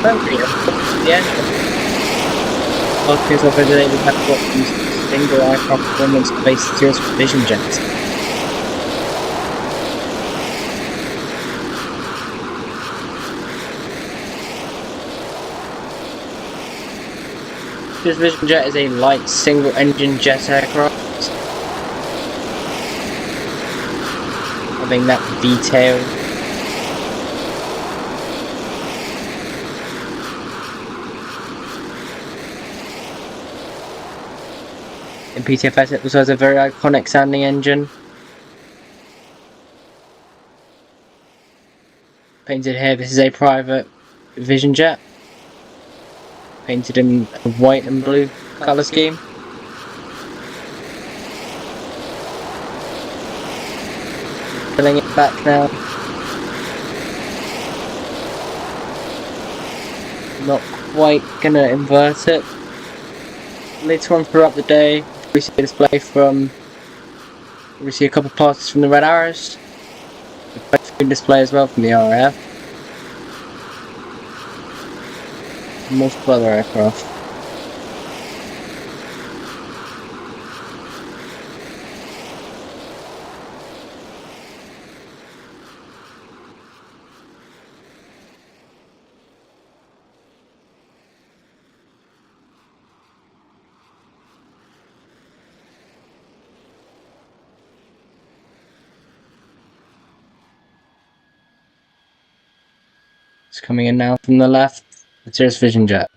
memory of the Airshow. Podcast over today we have got these single aircraft performance-based series vision jets. This Vision Jet is a light single-engine jet aircraft, having that V-tail. In PTFS it also has a very iconic sounding engine. Painted here, this is a private Vision Jet. Painted in a white and blue colour scheme. Pulling it back now. Not quite gonna invert it. Later on throughout the day, we see a display from. We see a couple of passes from the red arrows. A display as well from the RAF. Multiple other aircraft. It's coming in now from the left. The Cirrus Vision Jet.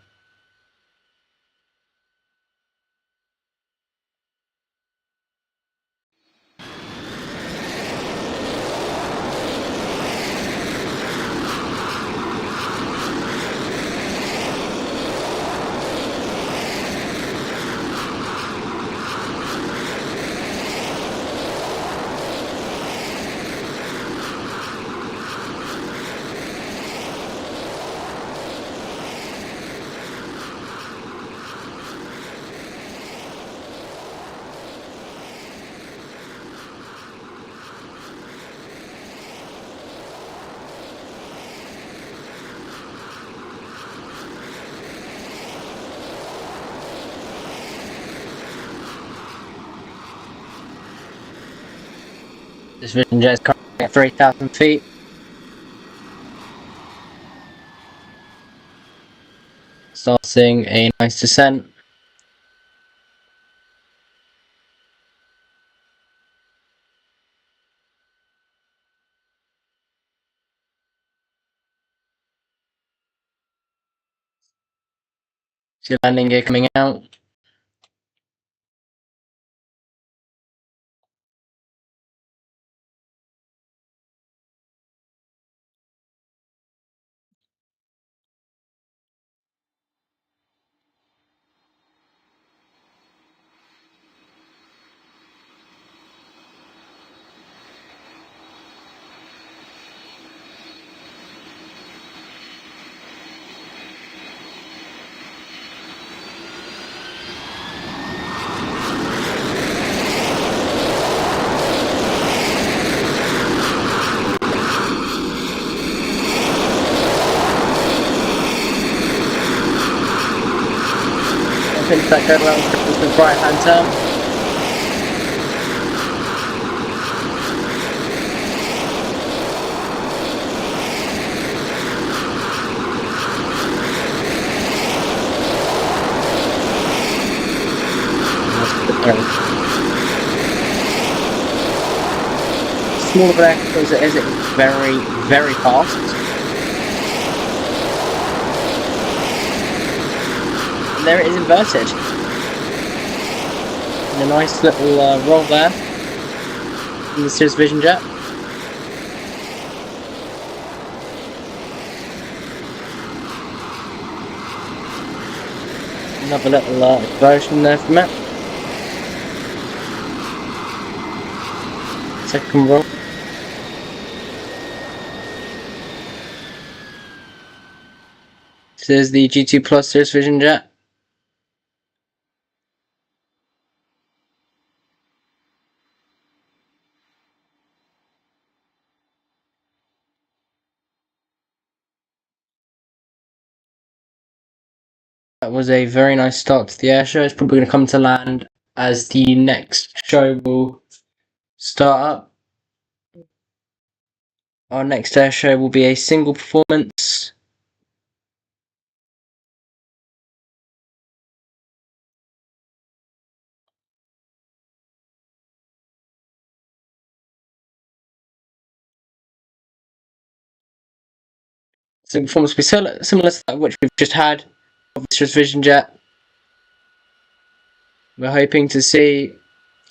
This Vision Jet is currently at 3,000 feet. Starting a nice descent. See landing gear coming out. Finish that go around with the right hand turn. Small of an aircraft as it is, it is very, very fast. And there it is inverted. And a nice little roll there in the Cirrus Vision Jet. Another little version there from it. Second roll. This is the G2 Plus Cirrus Vision Jet. That was a very nice start to the air show. It's probably going to come to land as the next show will start up. Our next air show will be a single performance. Single performance will be similar to that which we've just had of Mr. Vision Jet. We're hoping to see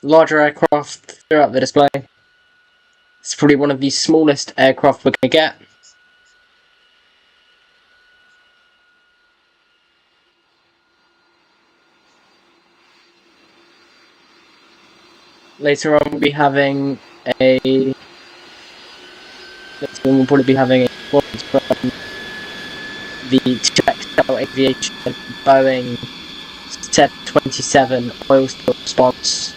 larger aircraft throughout the display. It's probably one of the smallest aircraft we're going to get. Later on, we'll probably be having a performance from the 2XL Aviation Boeing 727 oil spill response.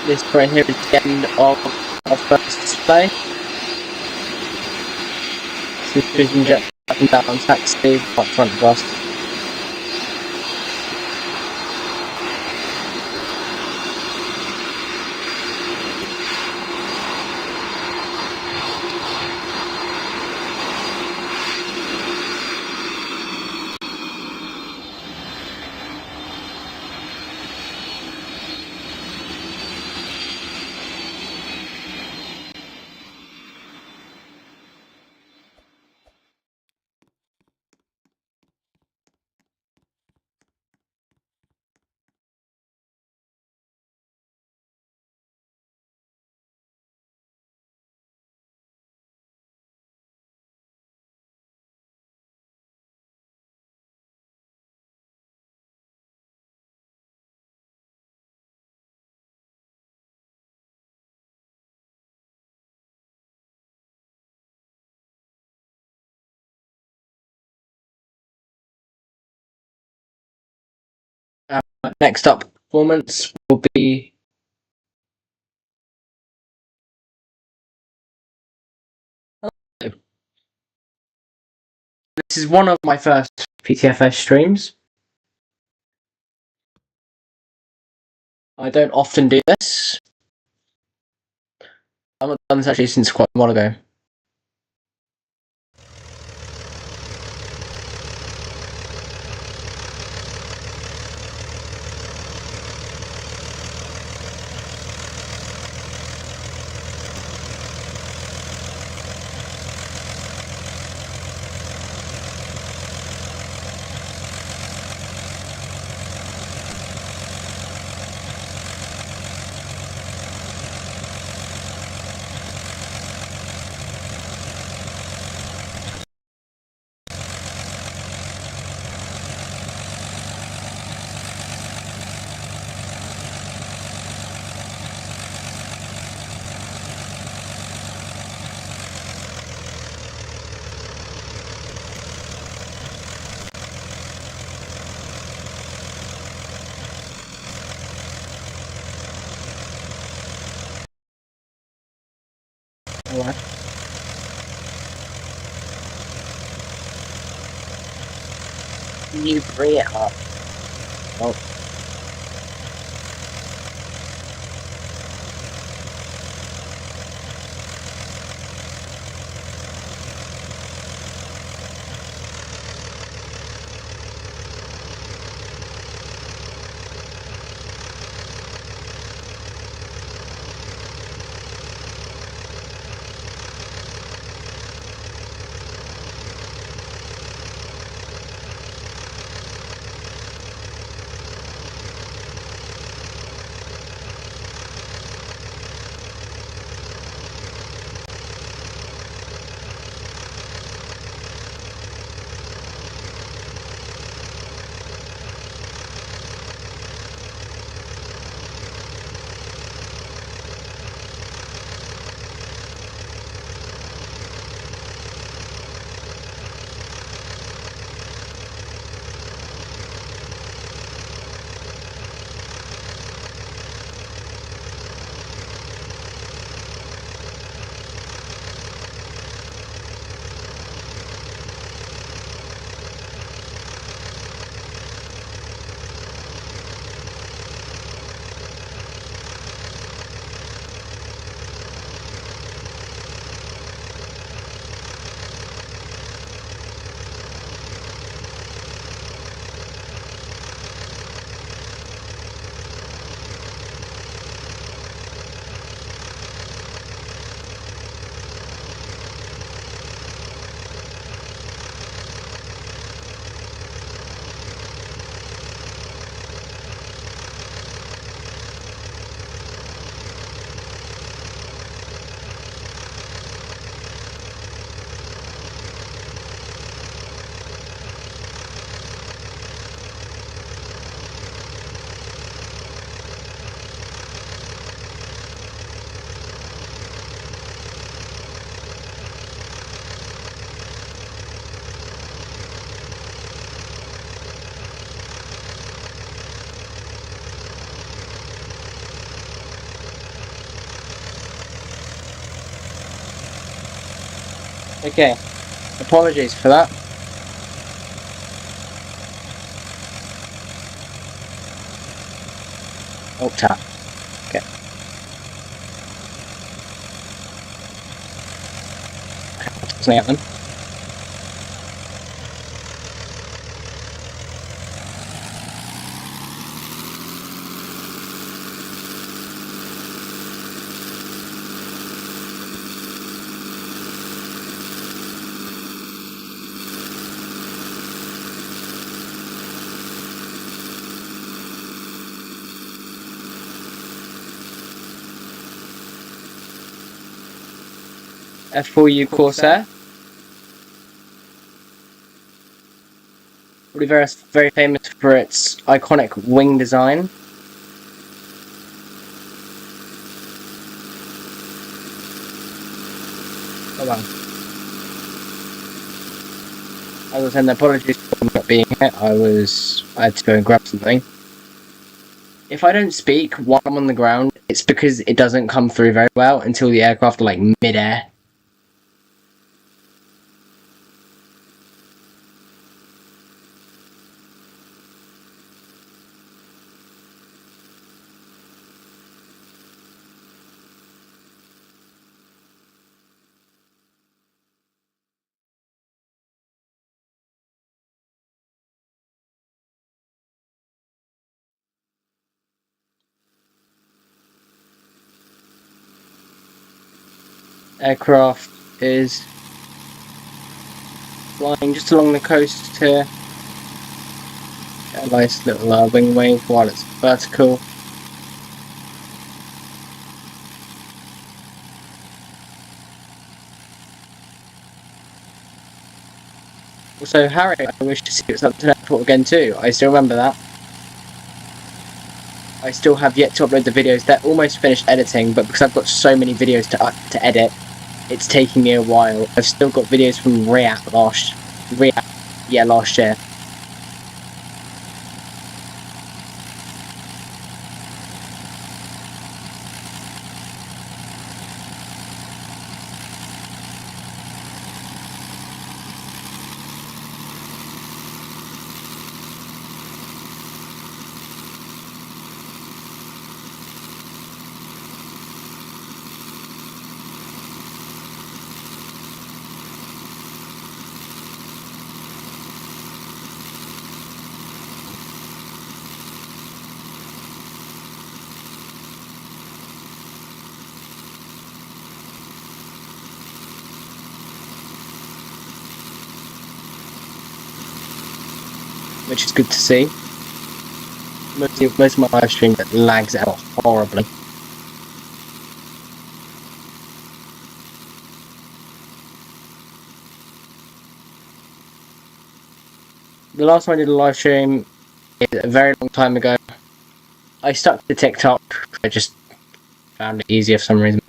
This right here is the end of our first display. So Vision Jet up and down taxi up front of us. Next up performance will be this is one of my first PTFS streams. I don't often do this. I've not done this actually since quite a while ago. Alright. You bring it up. Oh. Okay, apologies for that. Oh, tap. Okay. Something happen. F4U Corsair. Probably very famous for its iconic wing design. Oh wow. As I said, apologies for not being here. I had to go and grab something. If I don't speak while I'm on the ground, it's because it doesn't come through very well until the aircraft are like mid-air. Aircraft is flying just along the coast here. Get a nice little wing wave while it's vertical. Also, Harry, I wish to see what's up to the airport again too. I still remember that. I still have yet to upload the videos. They're almost finished editing, but because I've got so many videos to edit, it's taking me a while. I've still got videos from last year. Which is good to see. Most of my live stream lags out horribly. The last time I did a live stream is a very long time ago. I stuck to TikTok. I just found it easier for some reason.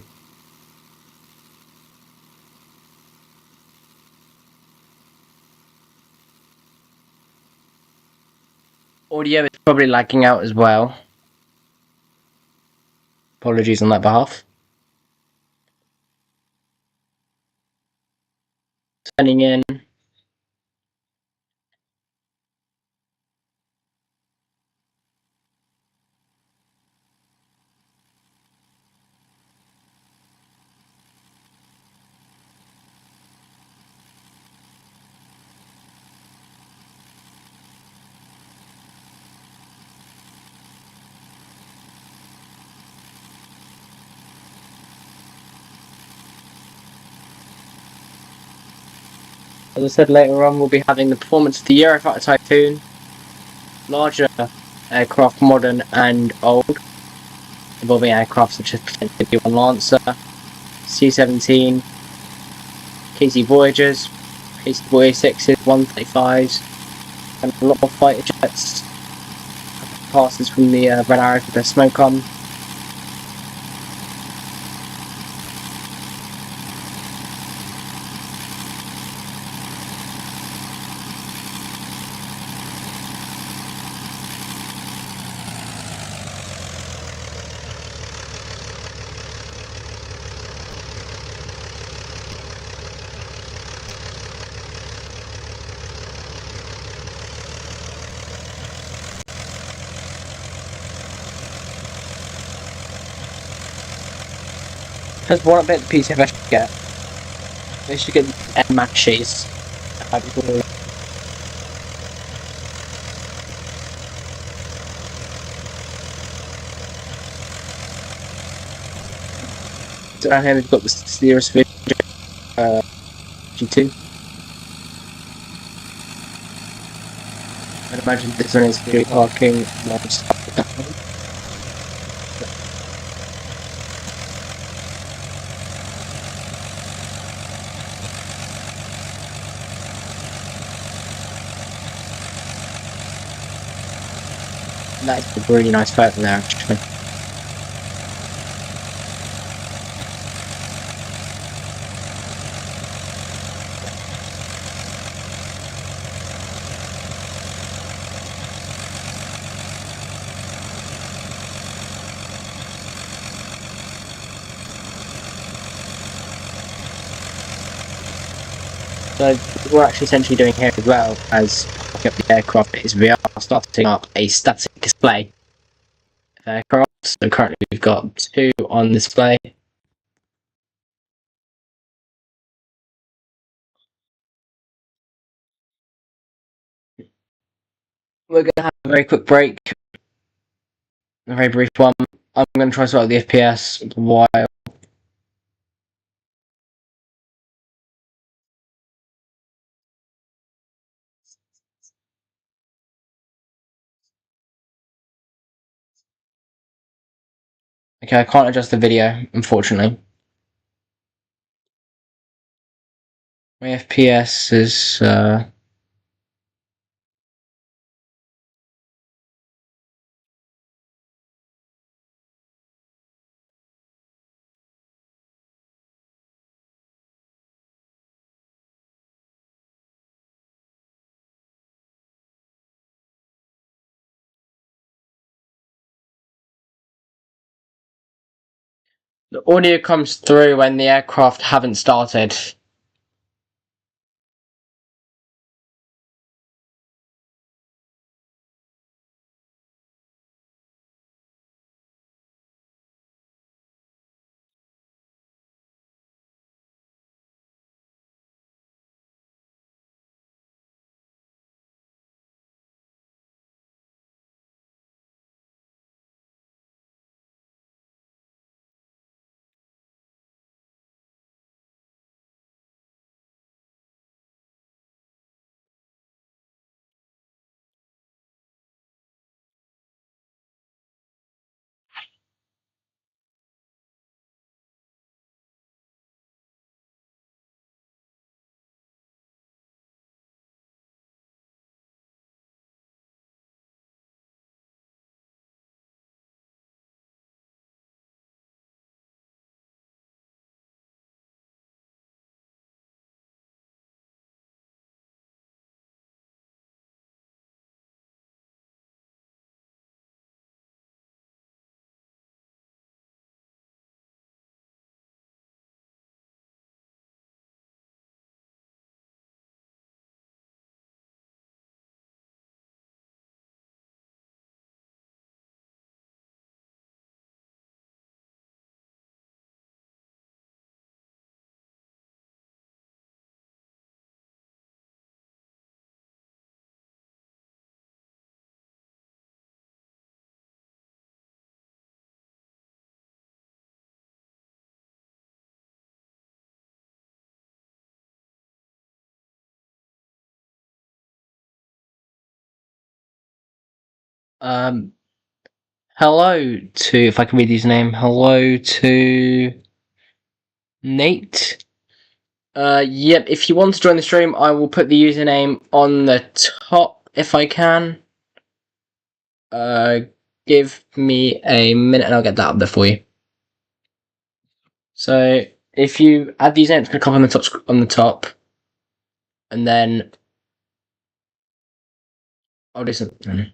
Audio is probably lagging out as well. Apologies on that behalf. Sending in. As I said, later on we'll be having the performance of the Eurofighter Typhoon, larger aircraft, modern and old, involving aircraft such as potentially B-1 Lancer, C-17, KC Voyagers, KC Voyager 6s, 135s, and a lot more fighter jets. Passes from the Red Arrows with their smoke on. There's one bit the PTFS should get. They should get the matches. Down here we've got the Steer's Vision G2. I'd imagine this one is very arcing large stuff. That's a really nice photo there, actually. So we're actually essentially doing here as well as picking up the aircraft is we are starting up a static display of aircraft. So currently we've got 2 on display. We're going to have a very quick break, a very brief one. I'm going to try to sort out the FPS while okay, I can't adjust the video, unfortunately. My FPS is the audio comes through when the aircraft haven't started. Hello to, if I can read his name, hello to Nate. Yep, if you want to join the stream, I will put the username on the top if I can. Give me a minute and I'll get that up there for you. So, if you add the username, it's going to come on the top, and then I'll do something.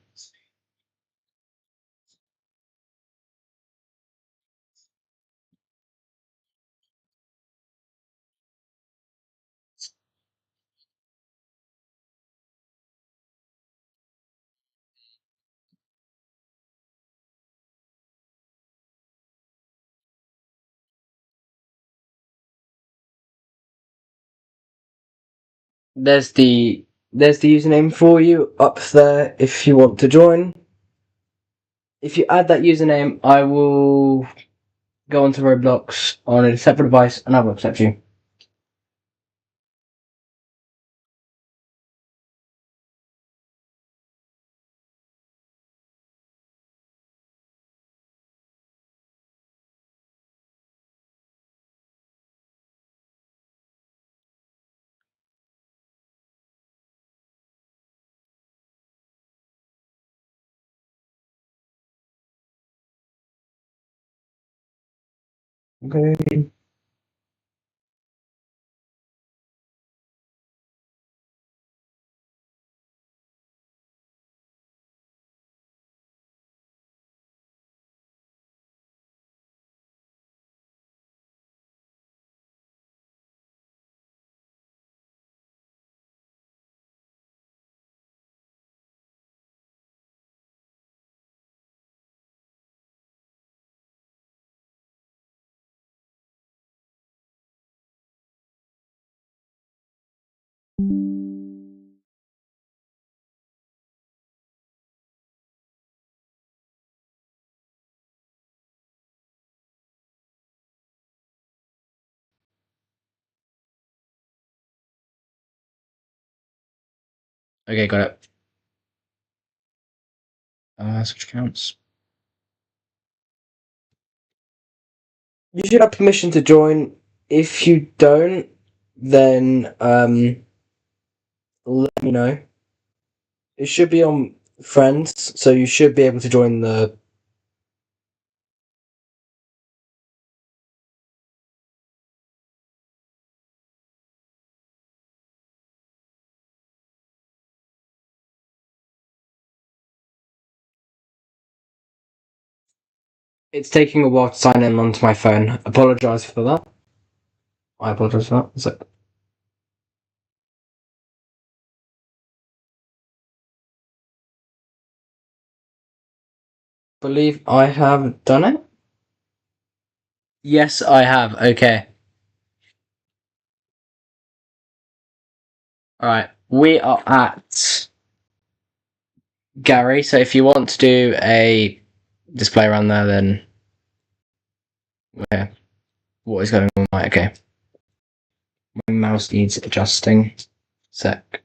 There's the username for you up there if you want to join. If you add that username, I will go onto Roblox on a separate device and I will accept you. Okay. Okay, got it. Switch accounts. You should have permission to join. If you don't, then let me know. It should be on friends, so you should be able to join the. It's taking a while to sign in onto my phone. Apologise for that. I apologise for that. So, believe I have done it. Yes, I have. Okay. Alright. We are at Garry, so if you want to do a display around there, then. Okay. What is going on? Right, okay. My mouse needs adjusting. Sec.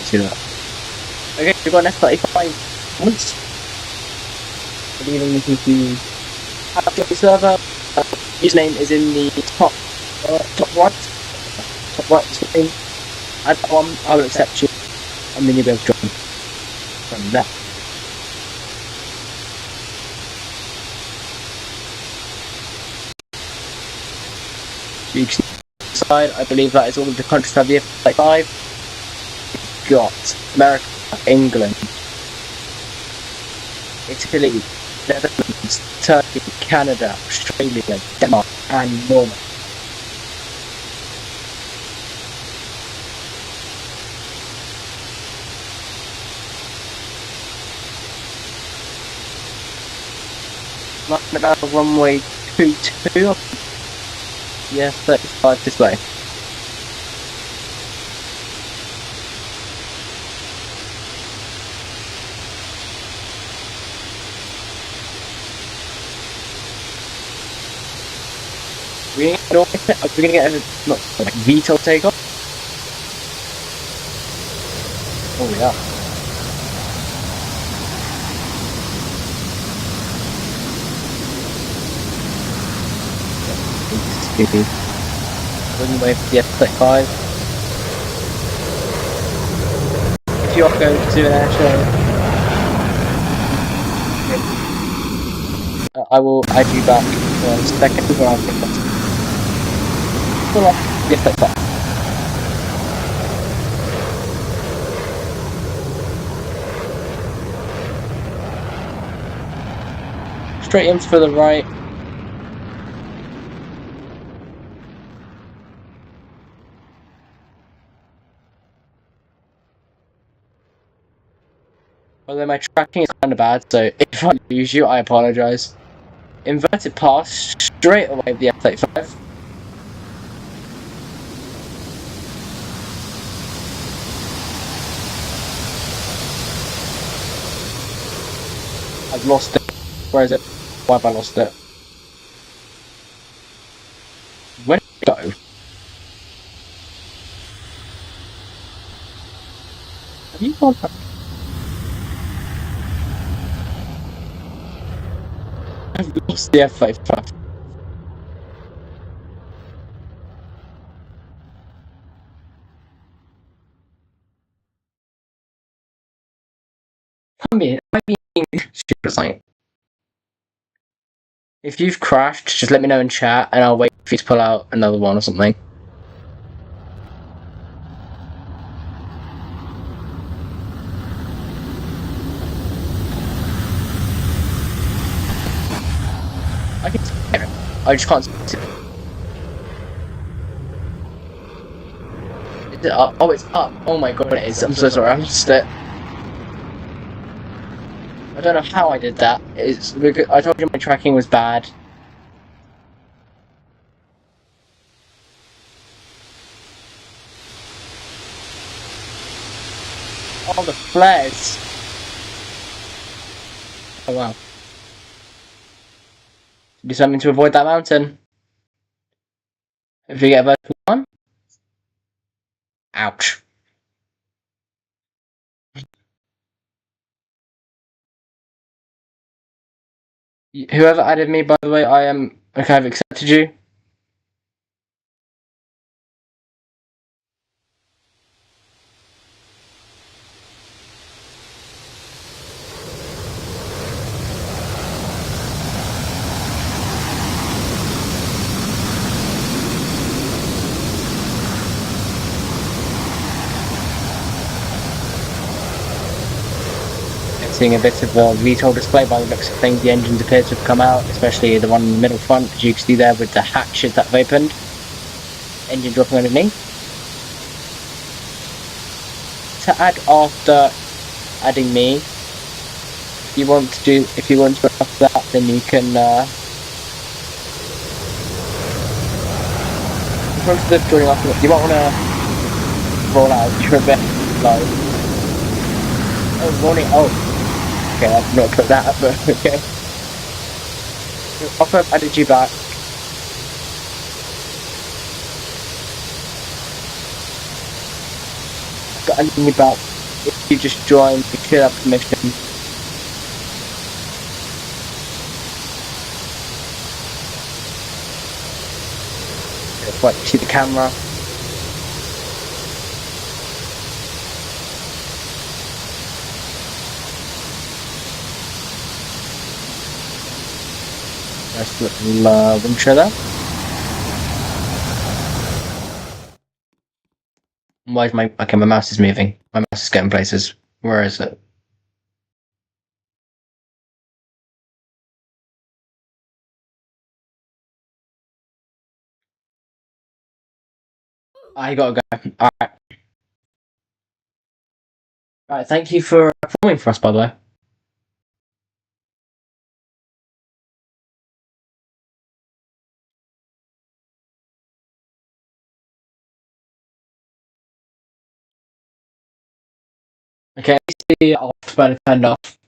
See that. Okay, we've got an F-35 once. Leaving this into the server. Username is in the top right. Top right screen. Add one, I will accept you, and then you'll be able to join from there. So you can see the side, I believe that is all of the countries that have the F-35. Got America, England, Italy, Netherlands, Turkey, Canada, Australia, Denmark, and Norway. About runway 22. Yeah, 35 this way. We're gonna get a not like VTOL takeoff. Oh yeah. Wouldn't wait for the F-35. If you are going to do an air show, I will add you back in a second when I think that's still off the F-35. Straight in for the right. Although my tracking is kind of bad, so if I lose you, I apologise. Inverted pass straight away with the F-35. I've lost it. Where is it? Why have I lost it? Where did it go? Have you gone? I've lost the F-35. I'm being stupid or something. If you've crashed, just let me know in chat, and I'll wait for you to pull out another one or something. I can hear it. I just can't see it. Is it up? Oh, it's up. Oh my god, it is. I'm so sorry, I lost it. I don't know how I did that. It's because I told you my tracking was bad. Oh, the flares. Oh wow. Do something to avoid that mountain. If you get a vertical one. Ouch. Whoever added me, by the way, I am okay. I've accepted you. Seeing a bit of a VTOL display by the looks of things. The engines appear to have come out, especially the one in the middle front, as you can see there with the hatches that have opened. Engine dropping underneath. To add after adding me, if you want to after that, then you can you might want to roll out. You're a bit low. Oh, rolling. Oh. Okay, I've not put that up, but okay. I've added you back. I've got added you back. If you just join, you should have permission. Right, you see the camera. Nice little wind show there. Why is my mouse is moving. My mouse is getting places. Where is it? I gotta go. Alright. Alright, thank you for performing for us, by the way. Okay, see, I'll turn it off.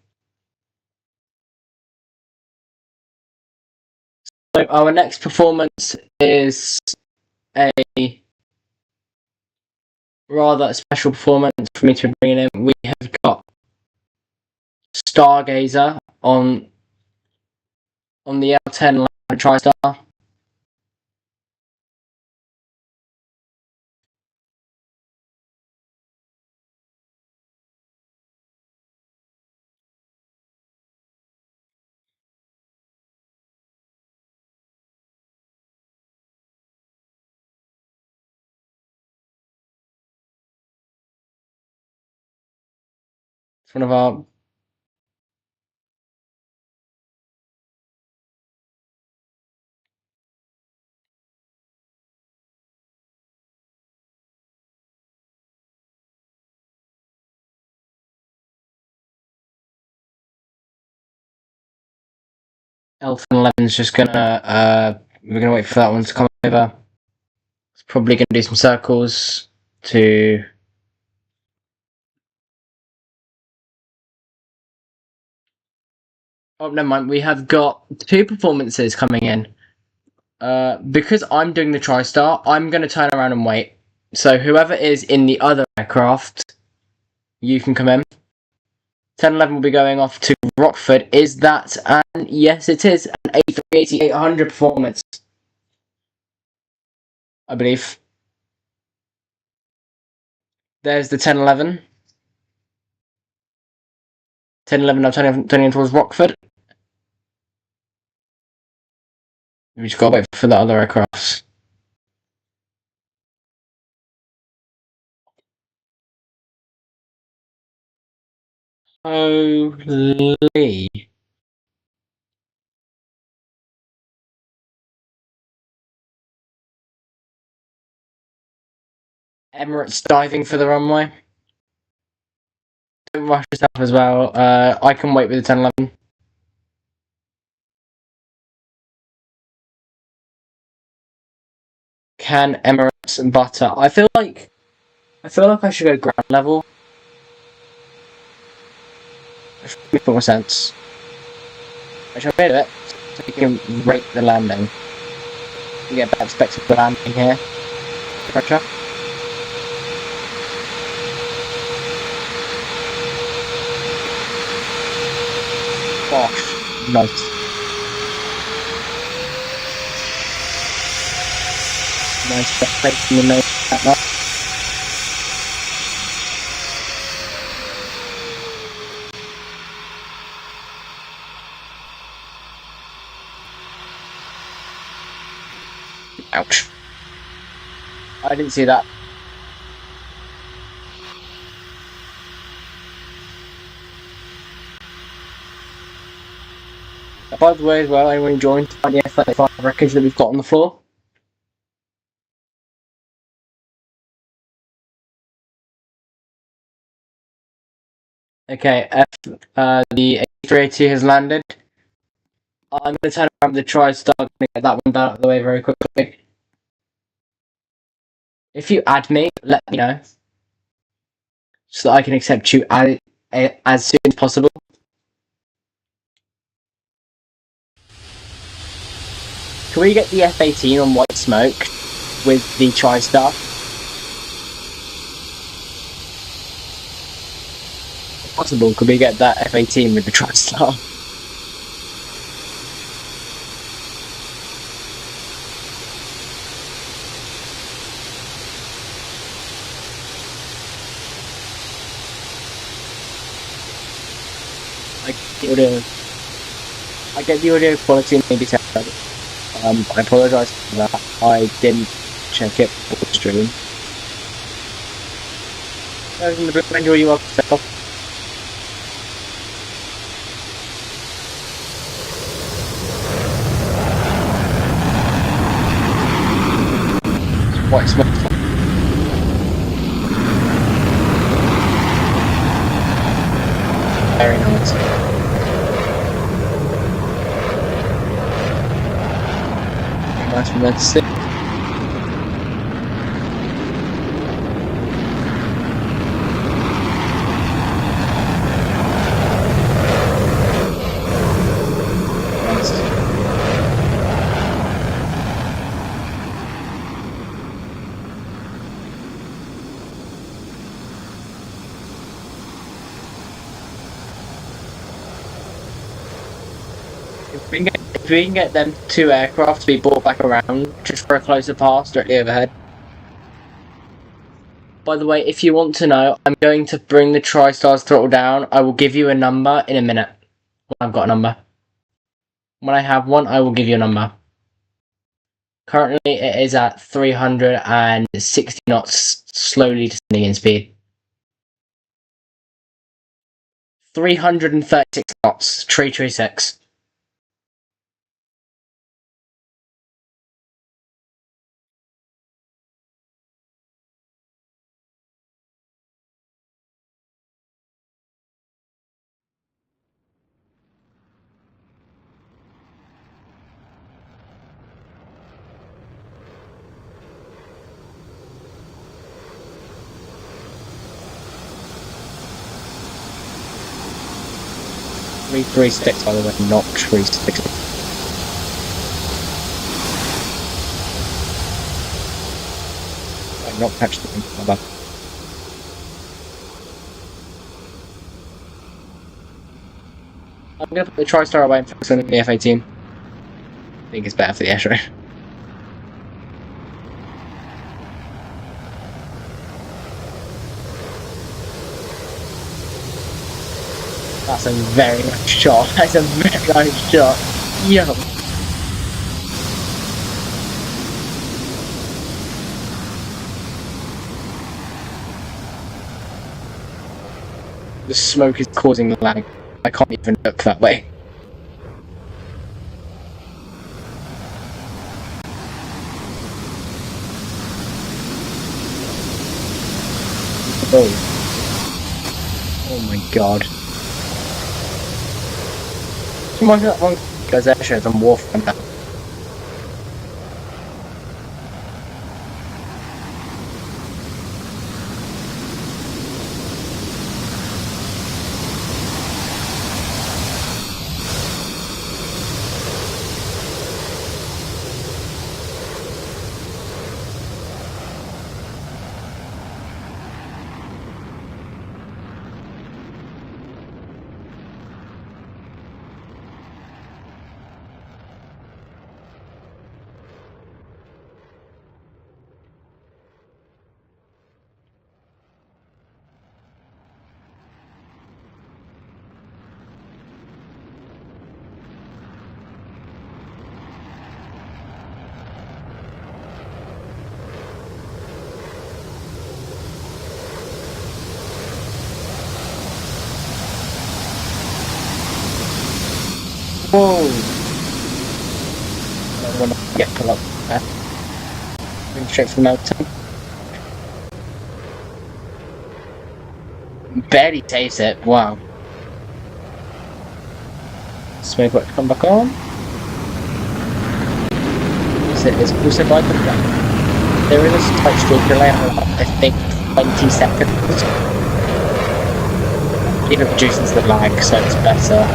So our next performance is a rather special performance for me to be bringing in. We have got Stargazer on the L10 TriStar. It's one of our L11 is just gonna we're gonna wait for that one to come over. It's probably gonna do some circles to oh never mind, we have got 2 performances coming in. Because I'm doing the TriStar, I'm gonna turn around and wait. So whoever is in the other aircraft, you can come in. 1011 will be going off to Rockford. Is that an yes it is an A380-800 performance, I believe. There's the 1011. 1011 now turning towards Rockford. We just gotta wait for the other aircrafts. Holy. Emirates diving for the runway. Don't rush yourself as well. I can wait with the 1011. Can Emirates and butter? I feel like I should go ground level. That should make more sense. I should have made it so we can rate the landing. We get better perspective for landing here. Pressure. Gosh, nice. Nice perspective in the nose like that. Ouch. I didn't see that. By the way, as well, anyone joined by the F35 wreckage that we've got on the floor? Okay, the A380 has landed. I'm going to turn around the TriStar and get that one down out of the way very quickly. If you add me, let me know, so that I can accept you as soon as possible. Can we get the F-18 on white smoke with the TriStar? If possible, could we get that F-18 with the TriStar? I get the audio quality maybe terrible. I apologise for that. I didn't check it for the stream. Enjoy you up. White smoke. Very nice. Nice from there to sit. Nice. If we can get them 2 aircraft to be brought back around just for a closer pass directly overhead. By the way, if you want to know, I'm going to bring the TriStar's throttle down. I will give you a number in a minute. When I've got a number. When I have one, I will give you a number. Currently, it is at 360 knots, slowly descending in speed. 336 knots, 336. Three, 336, by the way, not 360. I'm not catch the thing, my bad. I'm gonna put the TriStar away and focus on the F-18. I think it's better for the Airshow. That's a very nice shot. That's a very nice shot. Yo. The smoke is causing the lag. I can't even look that way. Oh my god. Reminds me of that one guy's Airshow on Warframe now. Whoa! I don't want to get pulled up there. Going straight for the mountain. Barely takes it, wow. Smoke work come back on. It's also by the way. There is a slight stroke delay on I think 20 seconds. It reduces the lag so it's better.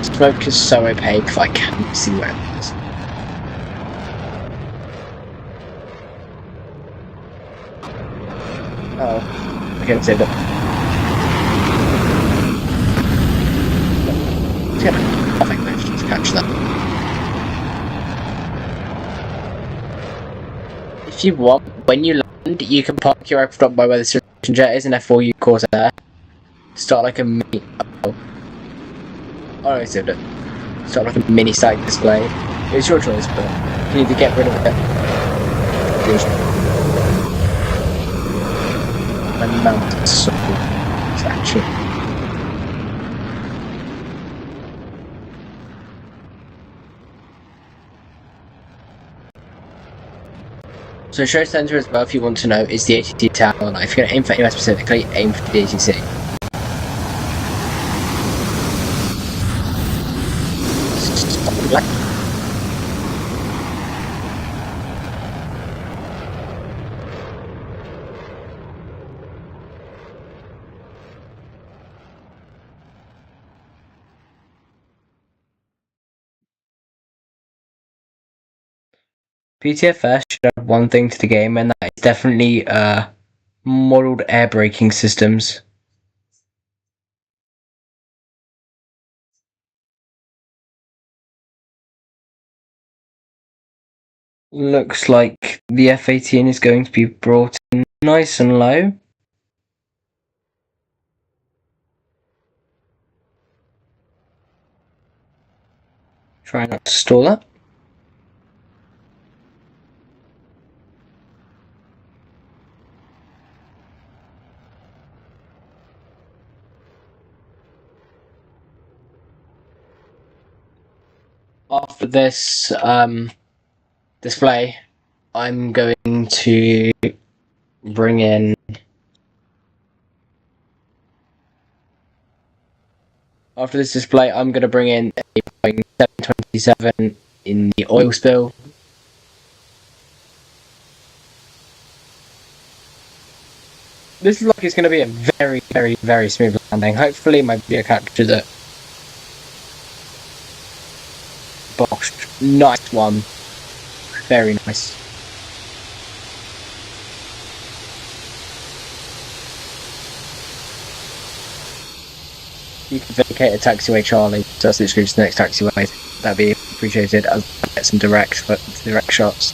Smoke is so opaque I can't see where it is. Oh, I can see that. Yeah, I think they should catch that. If you want, when you land, you can park your aircraft up by where the circulation jet is and therefore you course there. Start like a mini. Oh, I saved it. Start like a mini site display. It's your choice, but you need to get rid of it. My mount is so cool. It's actually. So show center as well, if you want to know, is the ATC tower. Like, if you're going to aim for anywhere specifically, aim for the ATC. PTFS should add one thing to the game, and that is definitely modelled air braking systems. Looks like the F-18 is going to be brought in nice and low. Try not to stall that. After this display, I'm going to bring in... After this display, I'm going to bring in a Boeing 727 in the oil spill. This looks like it's going to be a very, very, very smooth landing. Hopefully my video captures it. Bosh. Nice one. Very nice. You can vacate a taxiway, Charlie. So that's literally just the next taxiway. That'd be appreciated as I get some direct shots.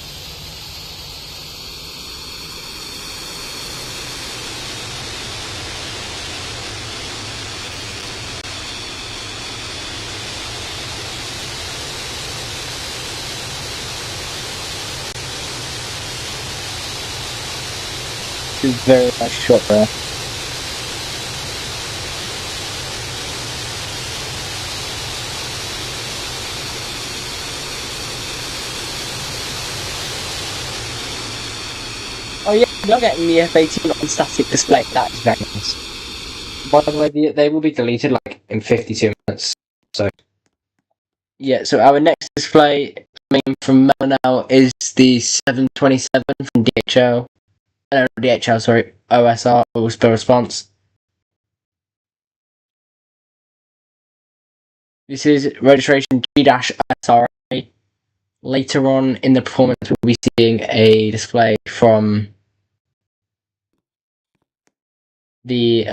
Very nice shot there. Oh yeah, we're getting the F-18 on static display. That is very nice. By the way, they will be deleted like in 52 minutes. So yeah, so our next display coming from Mel now is the 727 from DHL. No, DHL, sorry, OSR, Oil Spill Response. This is registration G-SRA. Later on in the performance, we'll be seeing a display from the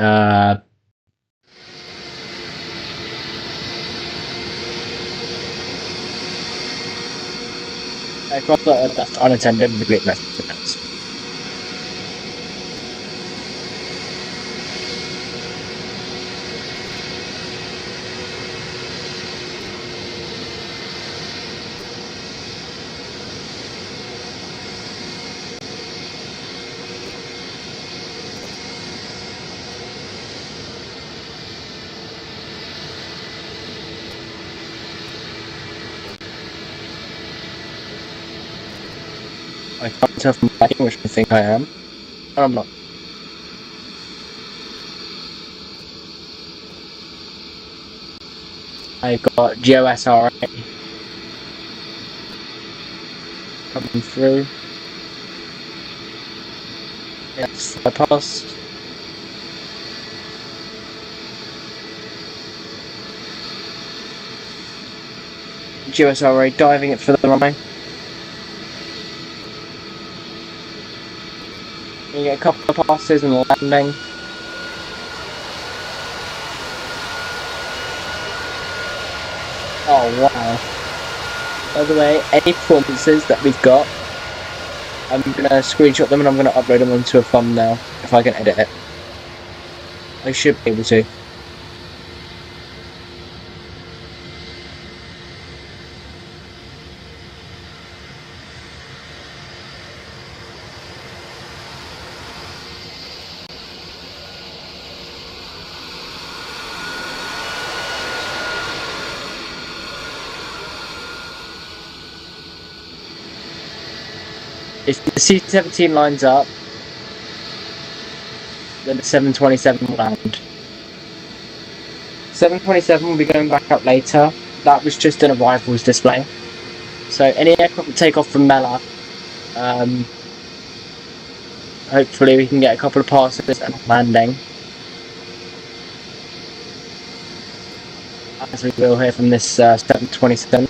aircraft that's unattended with great messages. I can't tell from backing, which I think I am. And I'm not. I've got GOSRA coming through. Yes, I passed. GOSRA diving it for the runway. You get a couple of passes and landing. Oh wow. By the way, any performances that we've got, I'm gonna screenshot them and I'm gonna upload them onto a thumbnail if I can edit it. I should be able to. if the C-17 lines up, then the 727 will land. 727 will be going back up later. That was just an arrivals display. So any aircraft that take off from Mela, hopefully we can get a couple of passes and landing. As we will hear from this 727.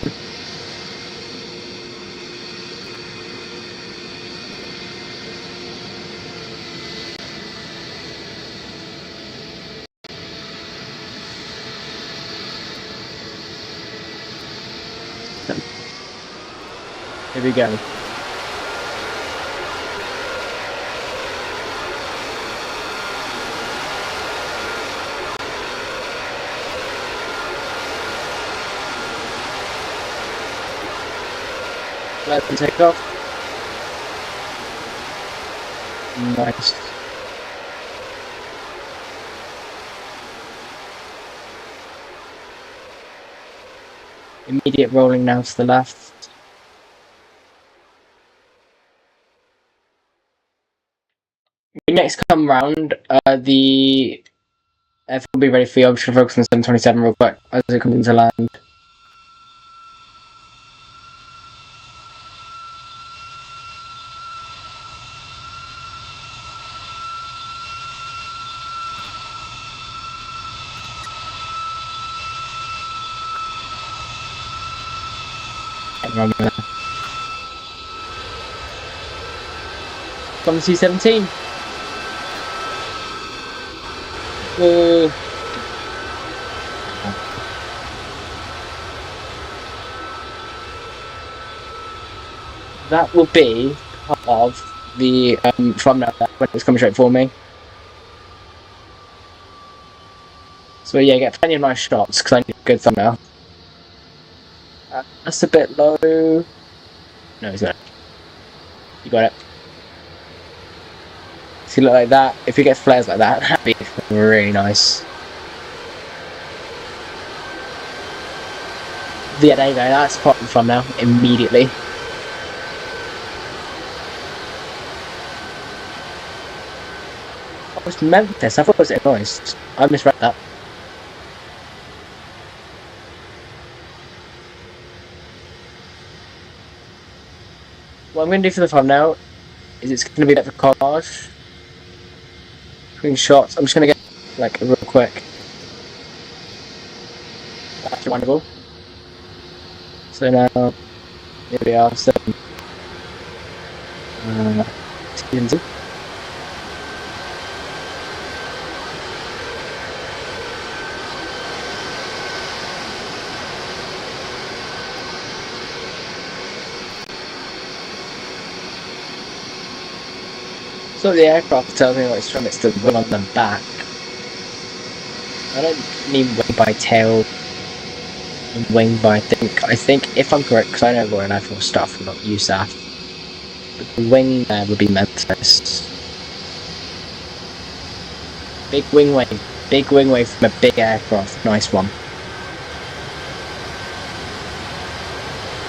Here we go. Let them take off. Nice. Immediate rolling now to the left. We next come round, the F will be ready for you. I'm just going to focus on the 727 real quick as it comes into land. From the C-17. That will be part of the thumbnail when it's coming straight for me. So yeah, get plenty of nice shots because I need a good thumbnail. That's a bit low. No, he's got it. You got it. See, look like that. If you get flares like that, that'd be really nice. Yeah, there you go. That's part of the thumbnail immediately. Oh, it's Memphis. I thought it was Illinois. I misread that. What I'm going to do for the thumbnail is it's going to be a bit of a collage between shots. I'm just going to get like real quick. That's wonderful. So now, here we are. So, season 2. So the aircraft tells me what it's from, it's the wing on the back. I don't mean wing by tail, wing by I think if I'm correct, because I know Royal Air Force stuff, not USAF, but the wing there would be Memphis. Big wing wave from a big aircraft, nice one.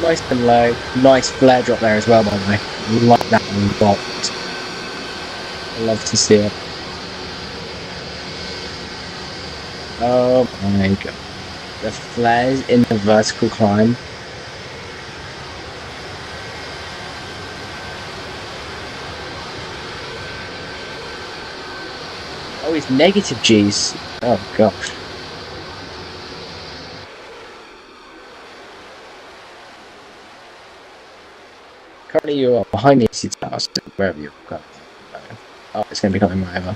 Nice and low, nice flare drop there as well by the way, I like that one a lot. I love to see it. Oh my god. The flares in the vertical climb. Oh, it's negative G's. Oh gosh. Currently you are behind the AC tower, so wherever you're going. Oh, it's going to be coming right over.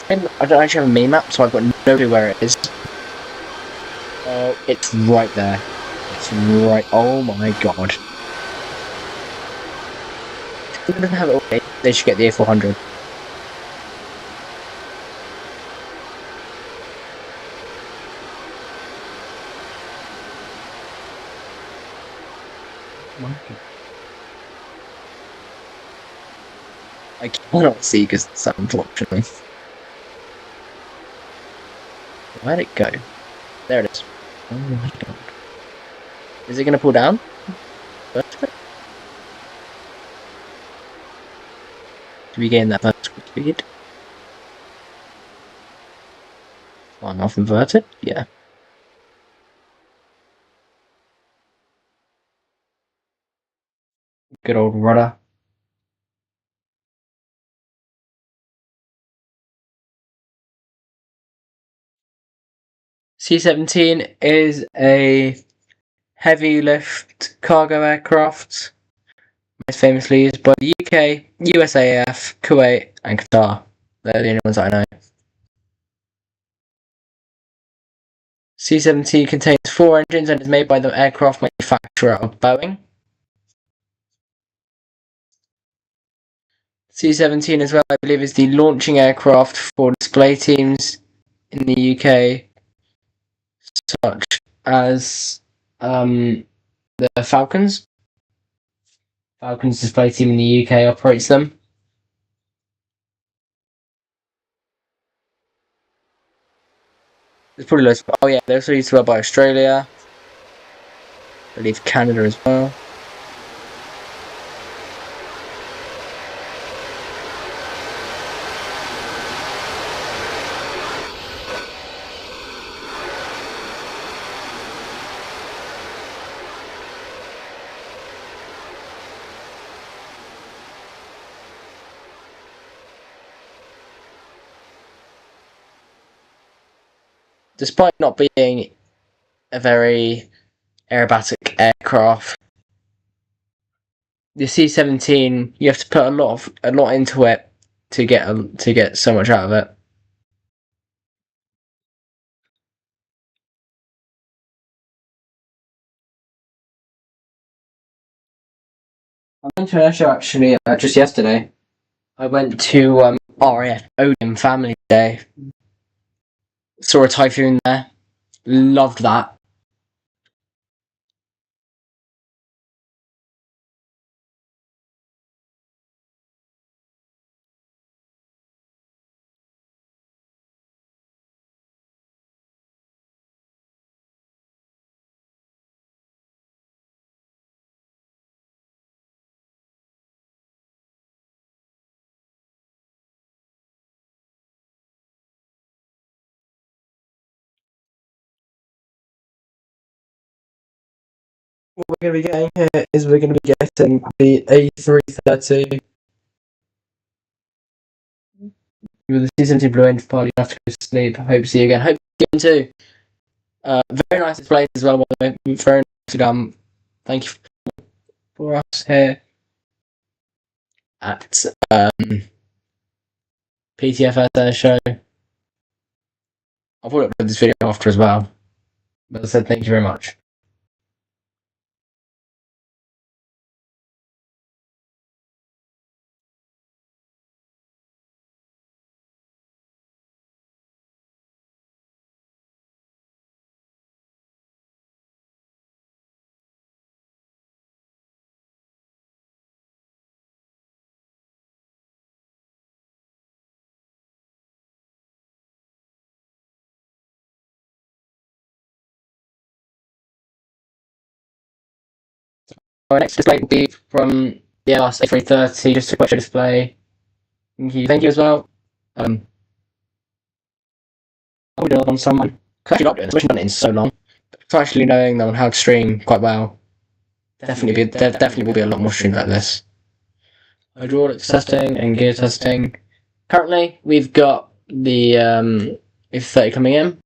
I don't actually have a main map, so I've got no clue where it is. Oh, it's right there. It's right. Oh my god. If it doesn't have it already, they should get the A400. Oh my god. I cannot see because it's so unfortunately. Where'd it go? There it is. Oh my god. Is it going to pull down? to regain that vertical speed. On off inverted, yeah. Good old rudder. C-17 is a heavy lift cargo aircraft, most famously used by the UK, USAF, Kuwait, and Qatar. They're the only ones I know. C-17 contains 4 engines and is made by the aircraft manufacturer of Boeing. C-17 as well, I believe, is the launching aircraft for display teams in the UK, such as the Falcons. Falcons display team in the UK operates them. There's probably loads. Oh yeah, they're also used well by Australia. I believe Canada as well. Despite not being a very aerobatic aircraft, the C-17, you have to put a lot into it to get so much out of it. I went to an airshow actually just yesterday. I went to RAF Odin Family Day. Saw a Typhoon there. Loved that. What we're going to be getting here is we're going to be getting the A330 with the C-17 Blue Angel Party. You have to go to sleep. Hope to see you again. Hope you again too. Very nice displays as well, by the way. Very nice. Thank you for us here at PTFS Airshow. I'll probably upload this video after as well. But as I said, thank you very much. Our next display will be from the Airbus A330, just a quick display. Thank you as well. I'll do it on someone. I actually not doing this, I haven't done it in so long. So actually knowing them on how to stream quite well. There definitely will be a lot more streams like this. Hydraulics testing and gear testing. Currently, we've got the A330 coming in.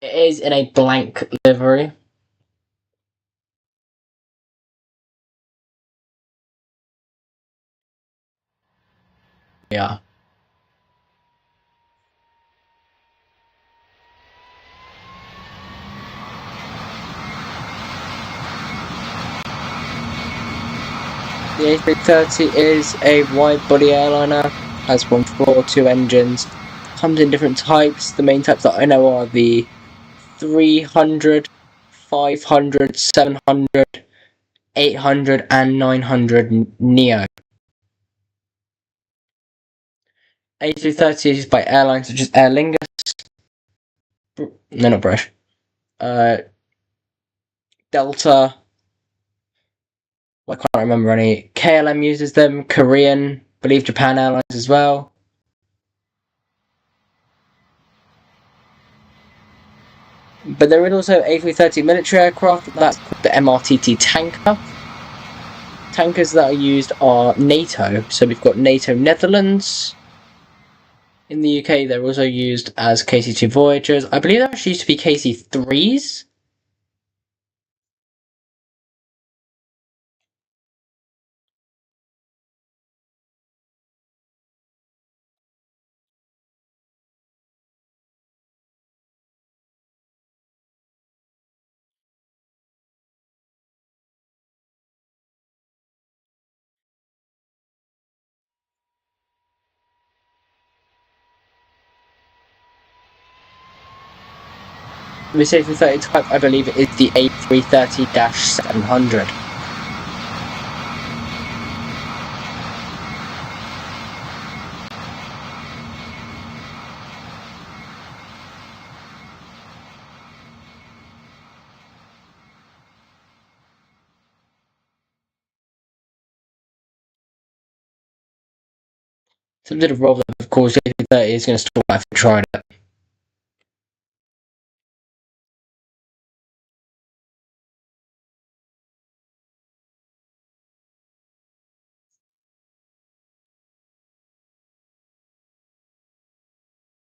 It is in a blank livery. Yeah. The A330 is a wide-body airliner, has 1 floor, 2 engines, comes in different types. The main types that I know are the 300, 500, 700, 800, and 900 Neo. A330 is used by airlines such as Aer Lingus, No, not British. Delta. I can't remember any. KLM uses them. Korean. I believe Japan Airlines as well. But there is also A330 military aircraft. That's called the MRTT tanker. Tankers that are used are NATO. So we've got NATO Netherlands. In the UK, they're also used as KC-2 Voyagers. I believe they actually used to be KC-3s. This A330 type, I believe, is the A330-700. So a bit of roll, of course, the A330 is going to stall if you tried it.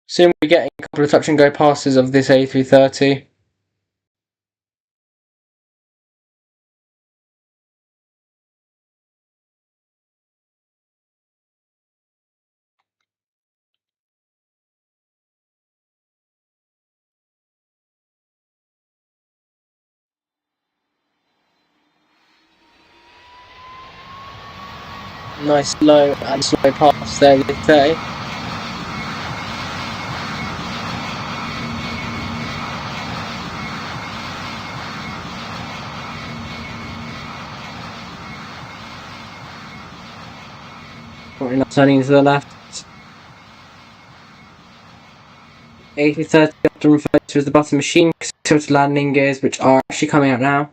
Soon we're getting a couple of touch and go passes of this A330. Nice low and slow pass there with the 30. Probably not turning to the left. A330 often referred to as the button machine because it's tilted landing gears, which are actually coming out now.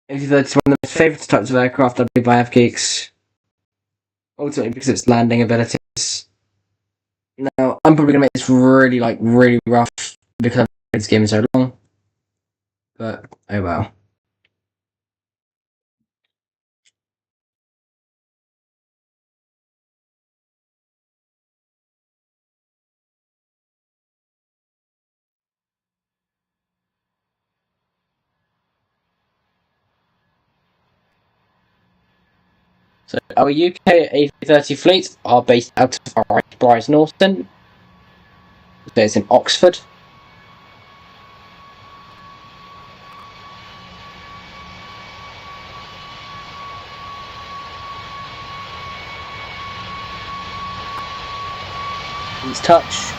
A330 is one of the most favourite types of aircraft, I believe, by F-Geeks. Ultimately because of its landing abilities. Now, I'm probably going to make this really rough because I've played this game so long. But, oh well. So, our UK A330 fleet are based out of Airbase Norton. There's in Oxford. Let's touch.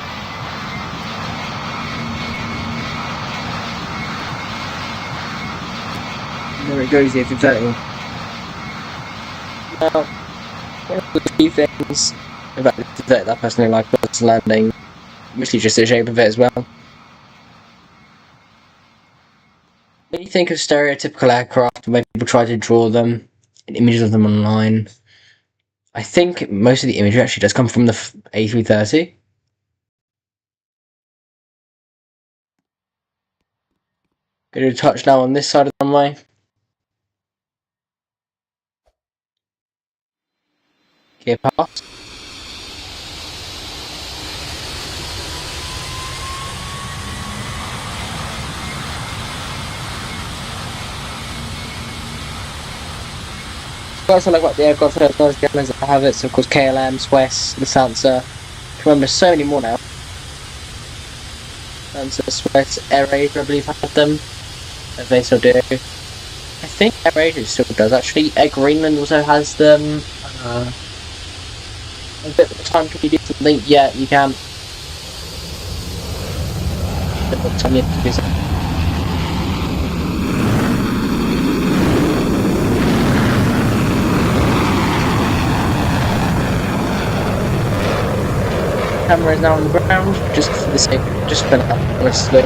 And there it goes, the A330. Now, one of the few things about the A330 that I personally like about this landing, mostly just the shape of it as well. When you think of stereotypical aircraft, when people try to draw them, and images of them online, I think most of the imagery actually does come from the A330. Going to touch now on this side of the runway. Gear pass. I also like what the aircraft has, those airlines that have it, so of course KLM, Swiss, Lufthansa. I can remember so many more now. Lufthansa, Swiss, AirAsia, I believe, have them. If they still do. I think AirAsia still does actually. Air Greenland also has them. A bit of time, can you do something? Yeah, you can. A bit of time, you can do something. camera is now on the ground, just for the sake, just for now, honestly.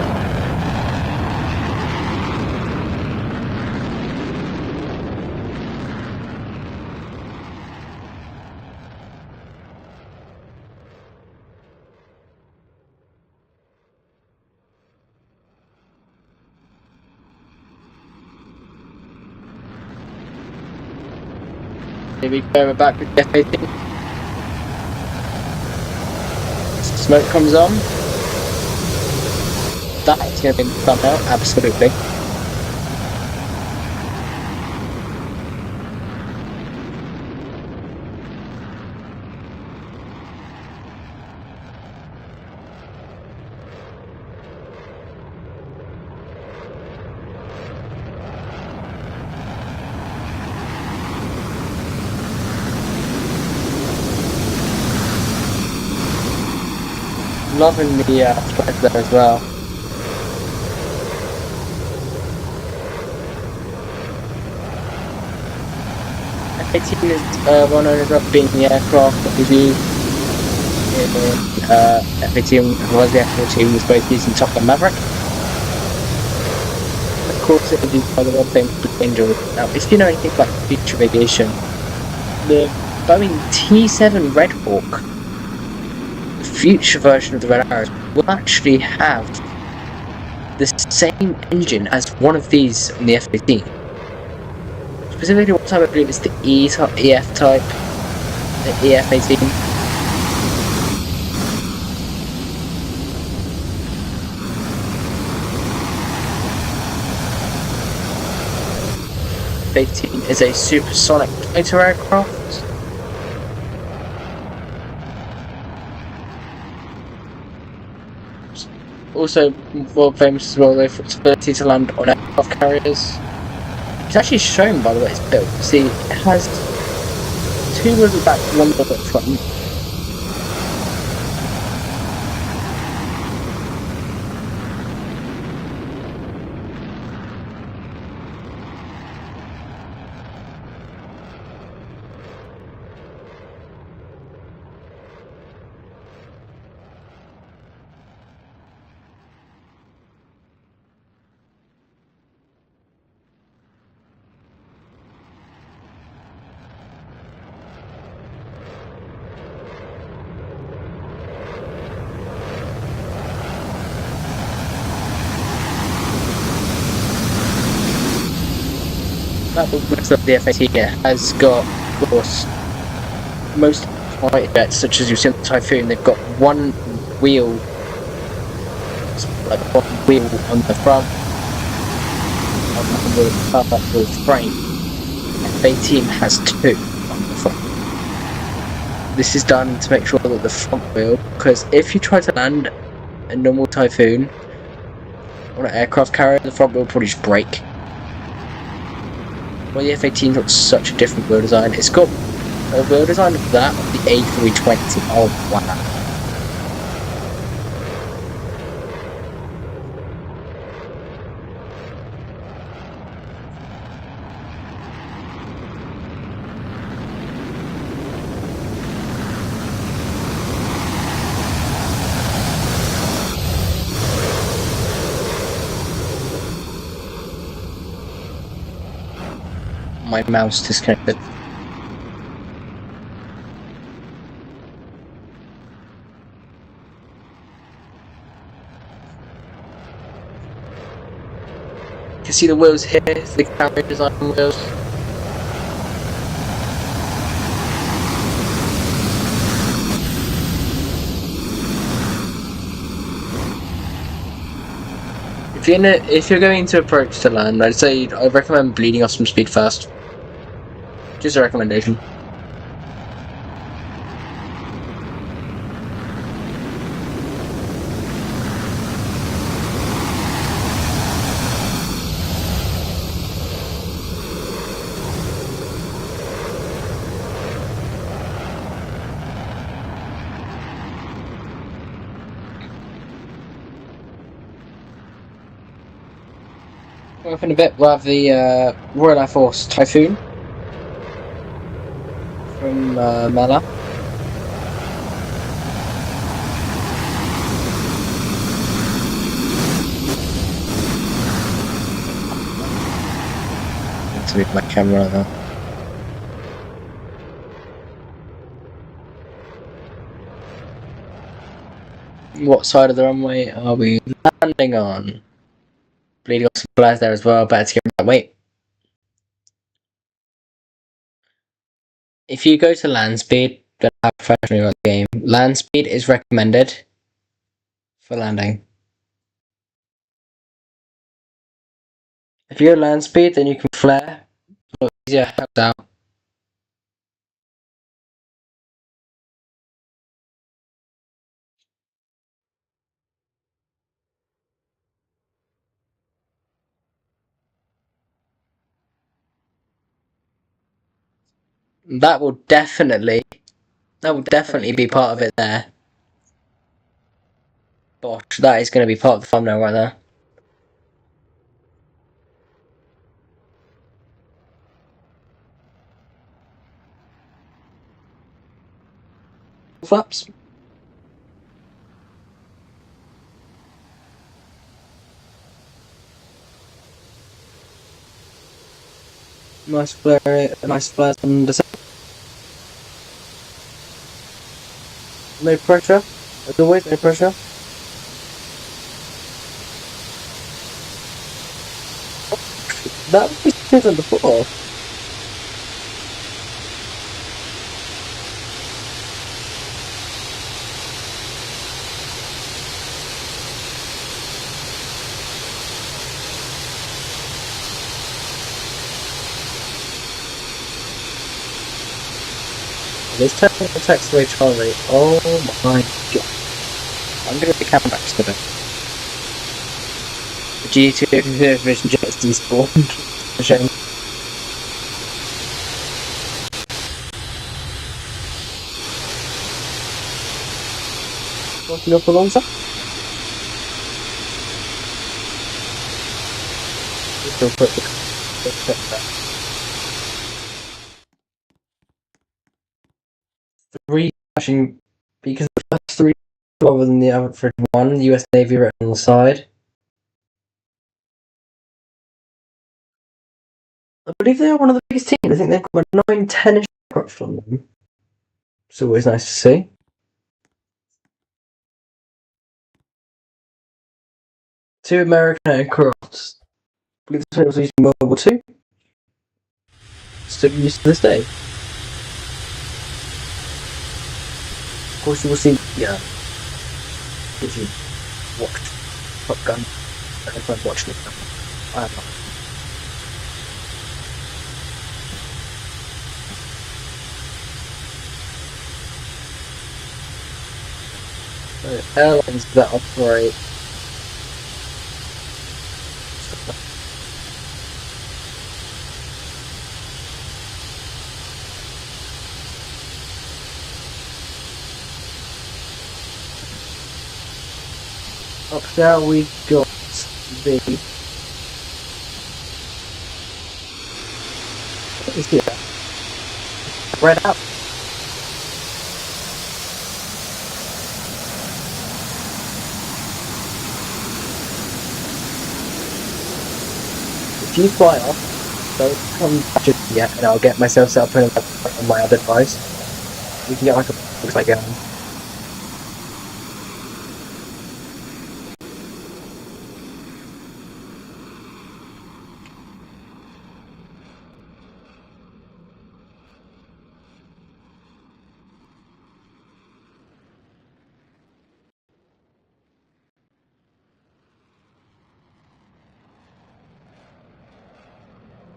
Here we go, we're back with the F-18. Smoke comes on. That is going to be fun now, absolutely. Loving the flag there as well. F-18 is well known as being the aircraft that was used in F-18 was the F-14 was both used in Top Gun Maverick. Of course it was used by the world famous Angel. Now if you know anything about the future of aviation, the Boeing T-7 Red Hawk, future version of the Red Arrows, will actually have the same engine as one of these on the F-18. Specifically what type I believe it's the EF type, the EF-18. F-18 is a supersonic fighter aircraft. Also world famous as well though for its ability to land on aircraft carriers. It's actually shown by the way it's built. See, it has two wheels at the back, one wheel at the front. That looks like the F-18 has got, of course, most fighter jets, such as you've seen the Typhoon, they've got one wheel, like one wheel on the front, and the frame. F-18 has two on the front. This is done to make sure that the front wheel, because if you try to land a normal Typhoon on an aircraft carrier, the front wheel will probably just break. Well, the F-18's got such a different wheel design. It's got a wheel design of that of the A320. Oh wow. My mouse disconnected. You can see the wheels here, the carrier design wheels. If you're going to approach to land, I'd recommend bleeding off some speed first. Just a recommendation. Coming up in a bit, we'll have the Royal Air Force Typhoon from Mala. move my camera now. What side of the runway are we landing on? Bleeding got some flares there as well, better to get that weight. If you go to land speed, then how professional you got the game. Land speed is recommended for landing. If you're land speed, then you can flare. A lot easier, helps out. That will definitely be part of it there. Bosh, that is going to be part of the thumbnail right there. Flaps. Nice flare on the side. No pressure. As always, no pressure. That was different before. This technical taxiway Charlie. Oh my god. I'm gonna get the camera back today. The G2 Vision Jets despawned. A shame. Walking up alongside. Just real quick. Three flashing because the first three rather than the average one, US Navy written on the side. I believe they are one of the biggest teams. I think they've got 9-10-ish aircraft on them. It's always nice to see. Two American aircraft. I believe this one was used in World War II. Still used to this day. Of course, you will see. Yeah. If you watched Top Gun, if I've watched it, I have not. Airlines that operate up there we got the what is here? Spread out. If you fly off, don't come just yet, and I'll get myself set up on my other device. We can get like a looks like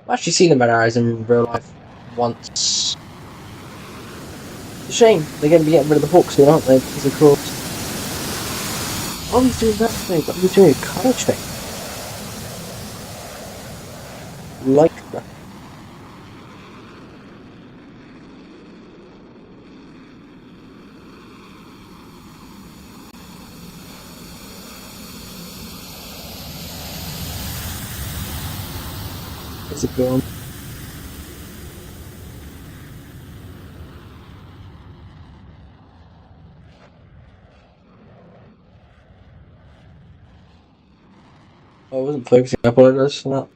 I've actually seen the red arrows in real life once. It's a shame, they're going to be getting rid of the Hawks soon, aren't they? Because of course. Oh, he's doing that thing, but he's doing a colour change. Like that. Is it gone? I wasn't focusing, I apologise for that.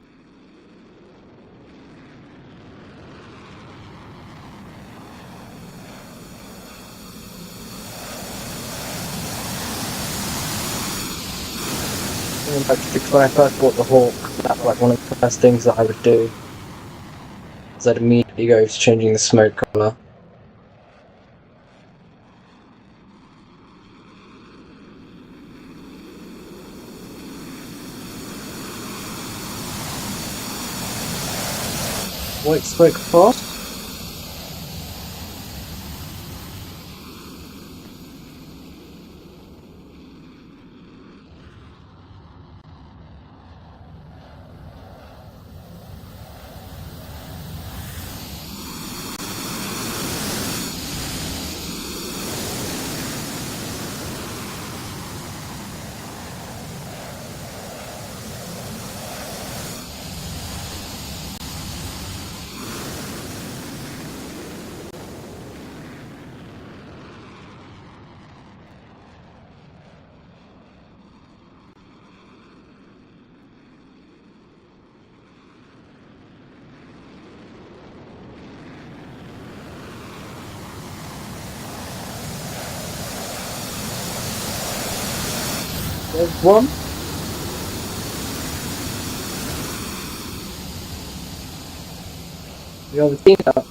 Because when I first bought the Hawk, that was like one of the first things that I would do. Is I'd immediately go to changing the smoke colour. White smoke fast. There's one. We have a team up.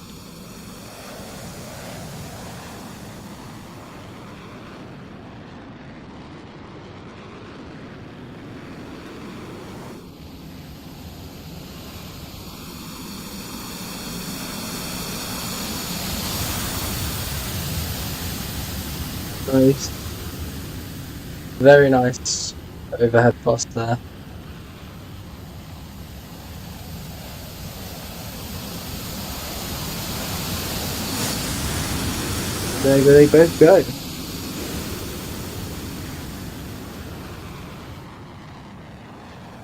Nice. Very nice overhead pass there. There they both go.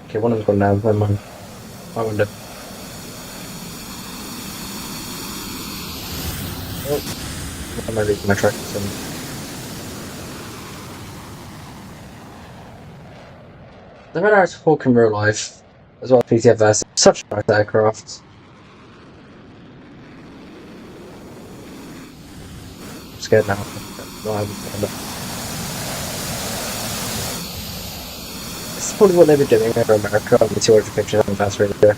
Okay, one of them's gone now, never mind. I wonder. Oh, am I losing my track? The Red Arrow's Hawk in real life, as well as PTFS, it's such a nice aircraft. I'm scared now. No, I haven't found it. This is probably what they've been doing over America on the 200 pictures on fast radio.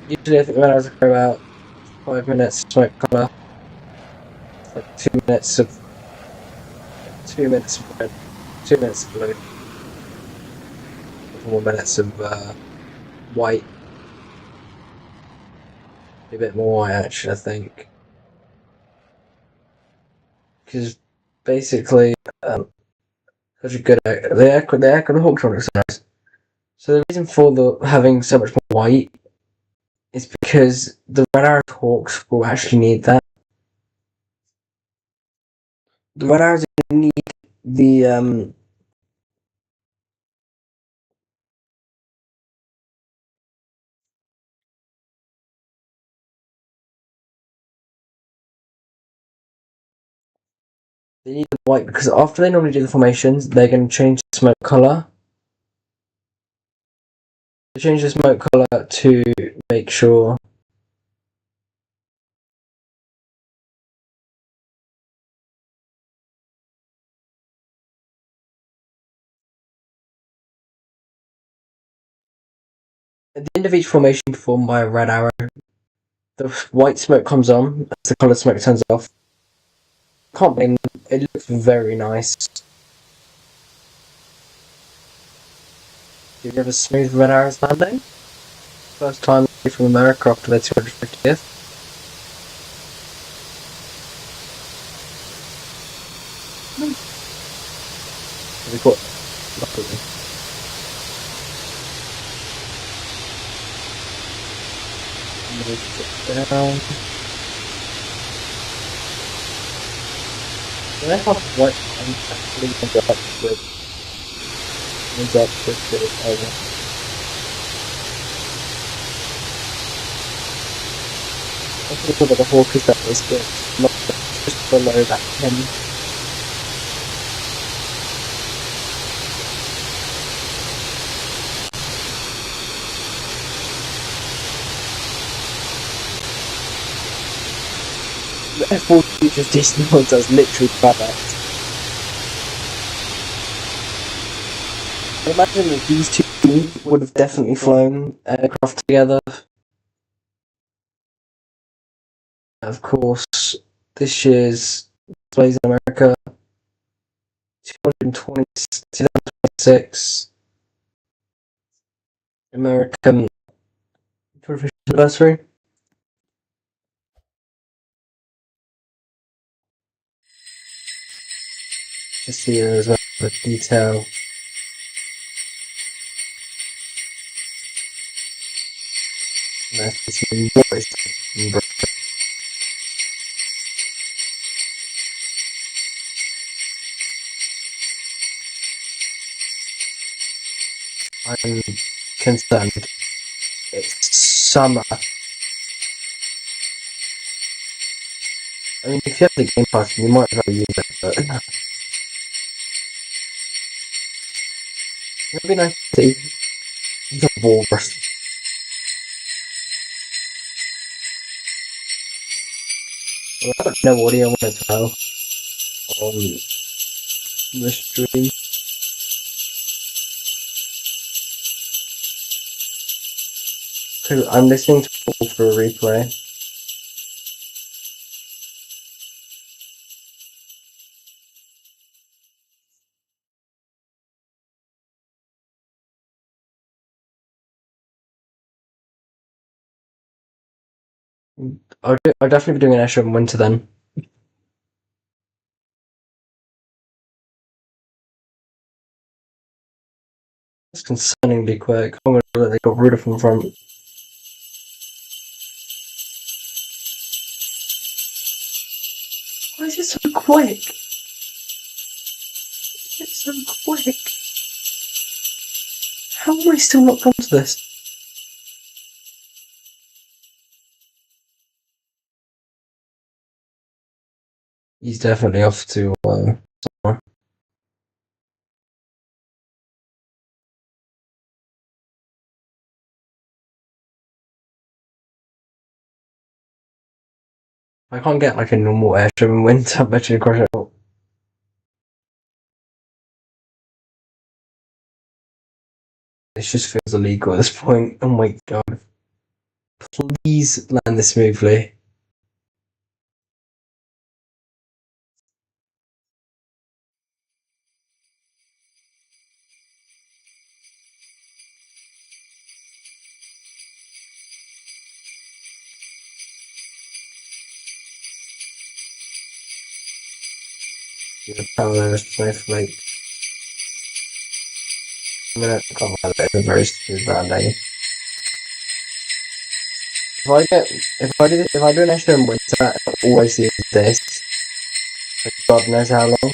Usually I think the Red Arrows go about 5 minutes smoke colour. Like 2 minutes of red, 2 minutes of blue, 4 minutes of white. A bit more white actually, I think. Because basically, such a good the Hawktronic is nice. So the reason for having so much more white is because the Red Arrow Hawks will actually need that. The Red Arrows need the they need the white because after they normally do the formations, they're going to change the smoke colour. They change the smoke colour to make sure at the end of each formation performed by a Red Arrow, the white smoke comes on as the coloured smoke turns off. Can't blame them, it looks very nice. Did you have a smooth Red Arrows landing? First time from America after their 250th. We got luckily. Down. When I have white I'm actually ends up with the over. I think the Hawk is that was good. Not just below that 10. The F40 traditional does literally perfect. I imagine that these two would have definitely flown aircraft together. Of course, this year's displays in America, 2026 American Professional Anniversary. Just here as well, the detail. I'm concerned. It's summer. I mean, if you have the Game Pass, you might as well use it, but it'd be nice to see the walrus. Well, I got no audio on as well on the stream. I'm listening to all for a replay. I'll definitely be doing an Airshow in winter then. It's concerningly quick. I'm gonna let they got rid of them from. Why is it so quick? It's so quick. How am I still not come to this? He's definitely off to somewhere. I can't get like a normal Airshow in winter. I'm actually crush it out. It just feels illegal at this point. Oh my god. Please land this smoothly. The power is snowflake. I'm gonna come out of it in a very stupid bad day. If I do an Airshow in winter, I'll always use this. For God knows how long.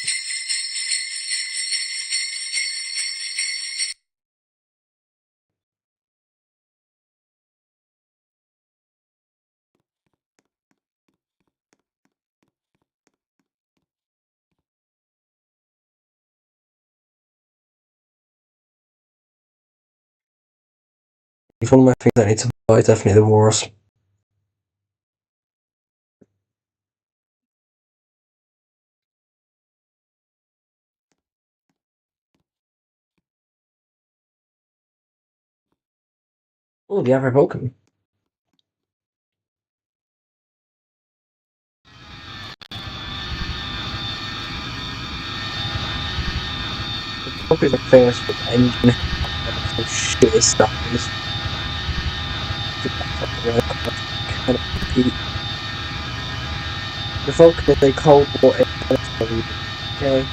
If one of my things I need to buy is definitely the Walrus. Oh, the Average Vulcan. The Vulcan is like famous for the engine. Some shitty stuff. The Vulcan is a Cold War engine. Okay.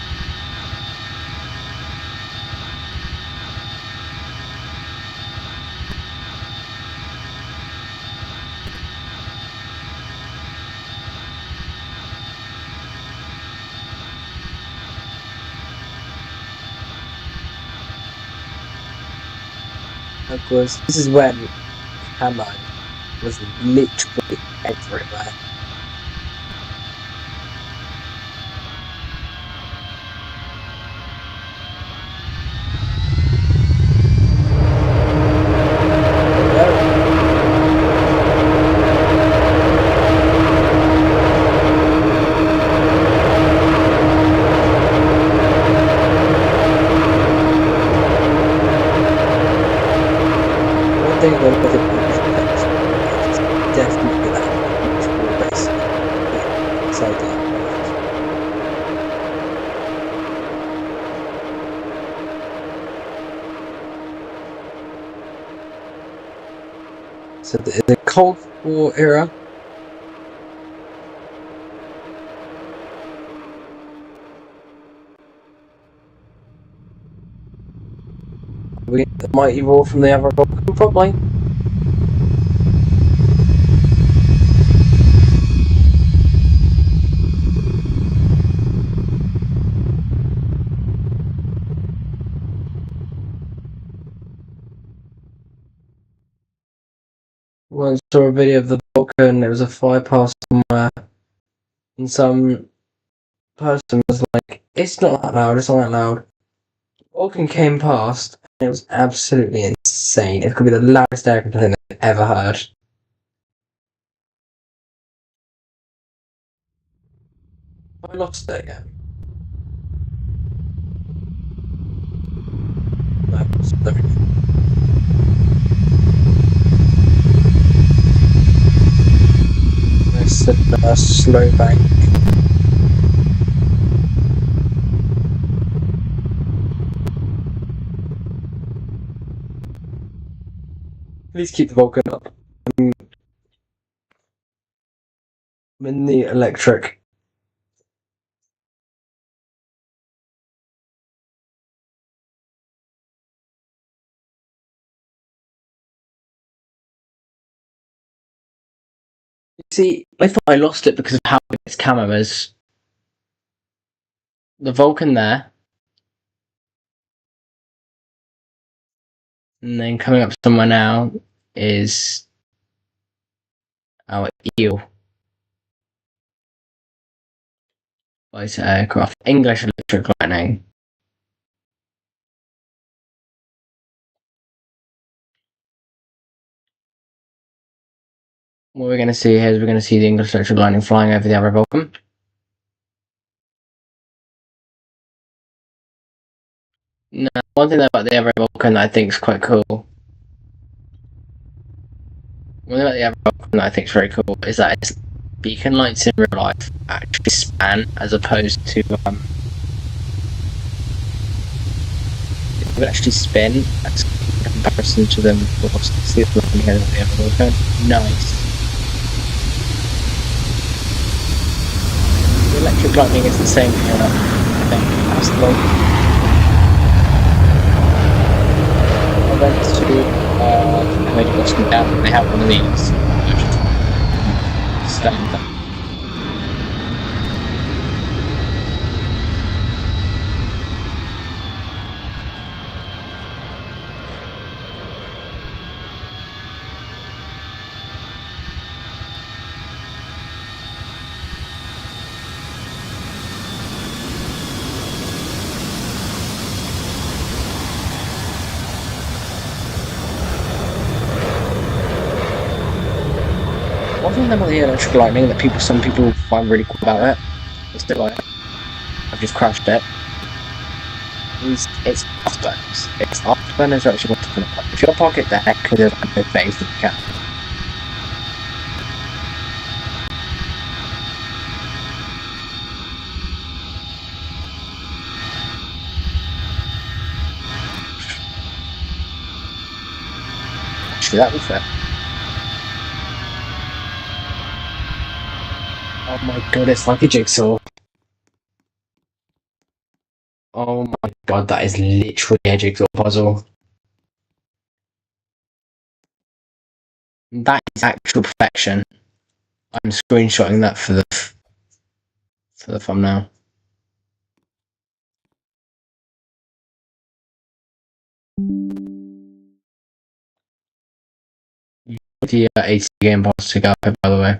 Of course, this is when Hammer was literally everywhere. Well, look at the picture. It's definitely that huge wall base inside the aircraft. So the Cold War era. We get the mighty roar from the other Vulcan, probably. Once saw a video of the Vulcan, there was a fire past somewhere, and some person was like, "It's not that loud, it's not that loud." Vulcan came past, and it was absolutely insane. It could be the loudest airplane I've ever heard. I lost it again. No, I lost it again. It's a slow bank. Please keep the Vulcan up. I'm in the electric. You see, I thought I lost it because of how big its camo is. The Vulcan there, and then coming up somewhere now is our eel fighter aircraft, English Electric Lightning. What we're going to see here is we're going to see the English Electric Lightning flying over the other Vulcan. Now, one thing about the other Vulcan that I think is quite cool. One thing about the other Vulcan that I think is very cool is that its beacon lights in real life actually span, as opposed to it would actually spin as in comparison to them. Of course, see the flying head of the other Vulcan. Nice. The Electric Lightning is the same here, I think, as the Vulcan. I went to made Boston down and they have one of these. Stand up. One thing about the Electric Lightning that some people find really cool about it, it's still like I've just crashed it, is its afterburners. Its afterburners are actually what's going to pop. If you'll park it there, because there's no phase that you can. Actually, that was fair. Oh my god, it's like a jigsaw. Oh my god, that is literally a jigsaw puzzle. That is actual perfection. I'm screenshotting that for the thumbnail. The AC game pass to go, by the way.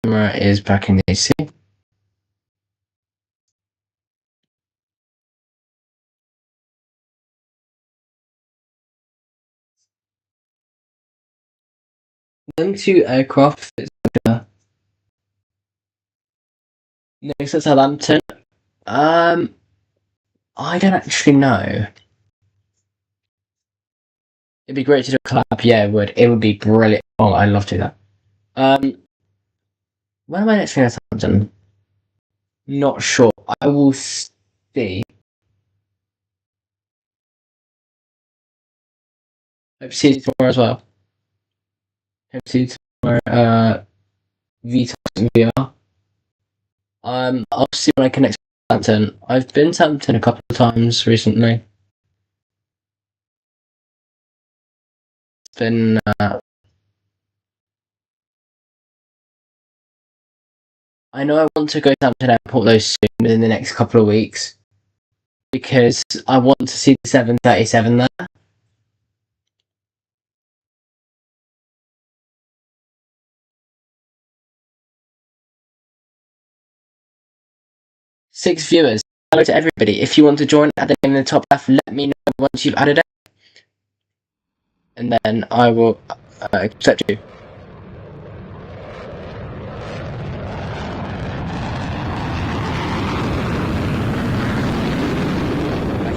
Camera is back in the AC. Them two aircraft. Next to Southampton. I don't actually know. It'd be great to do a collab. Yeah, it would. It would be brilliant. Oh, I'd love to do that. When am I next going to Southampton? Not sure. I will see. Hope to see you tomorrow as well. Hope to see you tomorrow. VTOS and VR. I'll see when I connect to Southampton. I've been to Southampton a couple of times recently. It's been I know I want to go to Southampton Airport though soon, within the next couple of weeks, because I want to see the 737 there. Six viewers. Hello to everybody. If you want to join at the name in the top left, let me know once you've added it, and then I will accept you.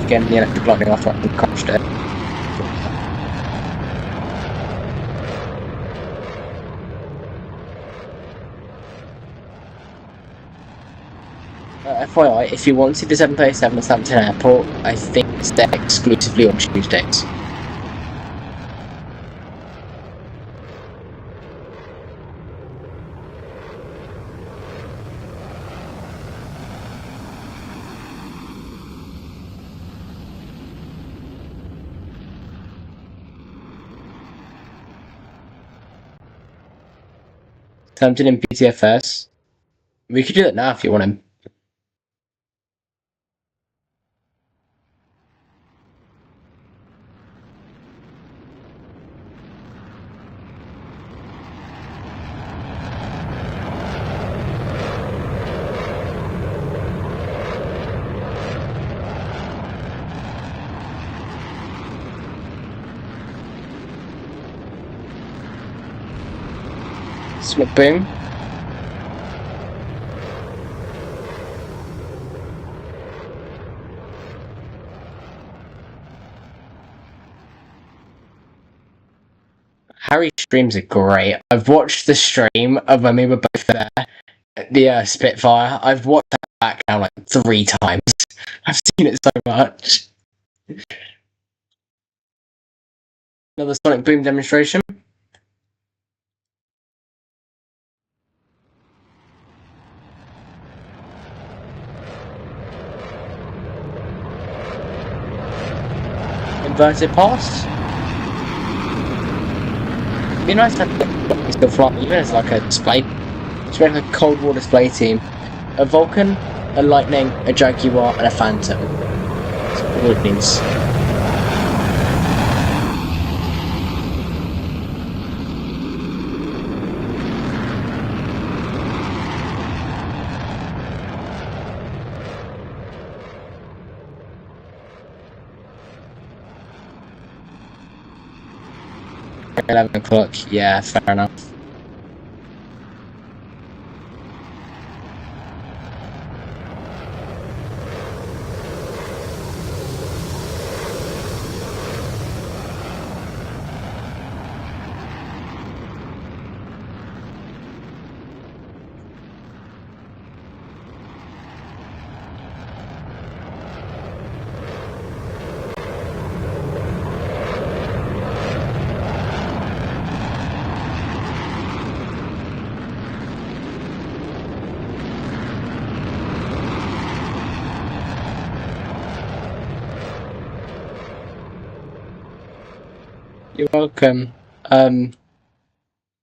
Again, the electric lightning after I crashed it. FYI, if you want to see the 737 at Southampton Airport, I think it's there exclusively on Tuesdays. Southampton in PTFS. We could do that now if you want him. Smoke boom. Harry's streams are great. I've watched the stream of when we were both there at the Spitfire. I've watched that back now like 3 times. I've seen it so much. Another Sonic Boom demonstration. Inverted pass. It'd be nice to have still fly, even as like a display. Just make like a Cold War display team. A Vulcan, a Lightning, a Jaguar, and a Phantom. That's all it needs. $11, yeah, fair enough. You're welcome.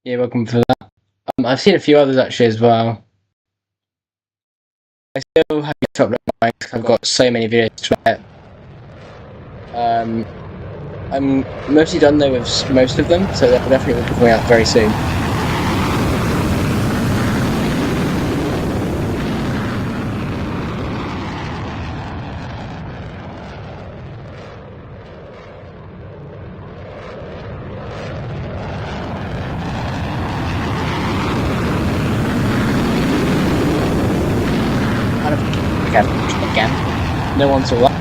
You're welcome for that. I've seen a few others actually as well. I still have to upload mine because I've got so many videos to edit. I'm mostly done though with most of them, so they'll definitely be coming out very soon. Again, no one saw that.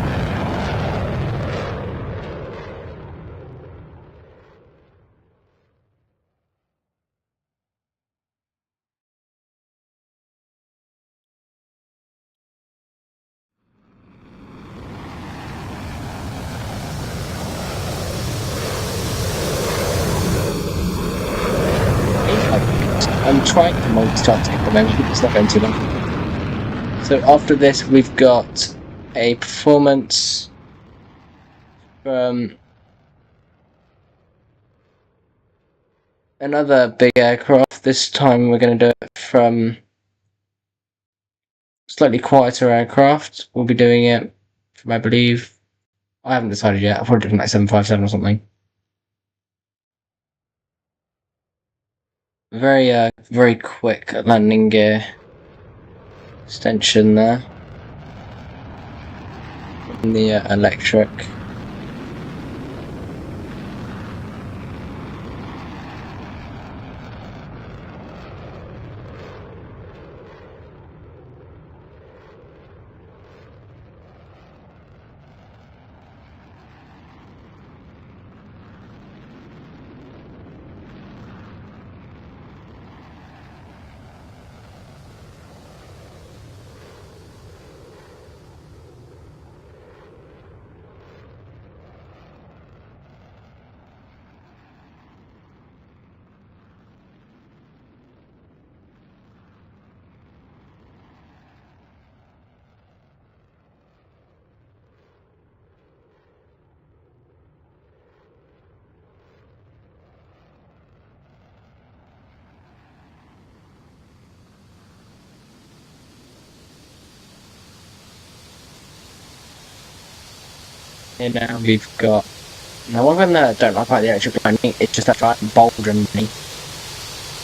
I'm trying to multitask at the moment, it's not going too long. So after this, we've got a performance from another big aircraft. This time we're going to do it from slightly quieter aircraft. We'll be doing it from, I believe, I haven't decided yet. I've probably done like 757 or something. Very quick landing gear extension there. And the electric. And now we've got. Now, one thing that I don't like about the electric landing is just that giant bulge underneath.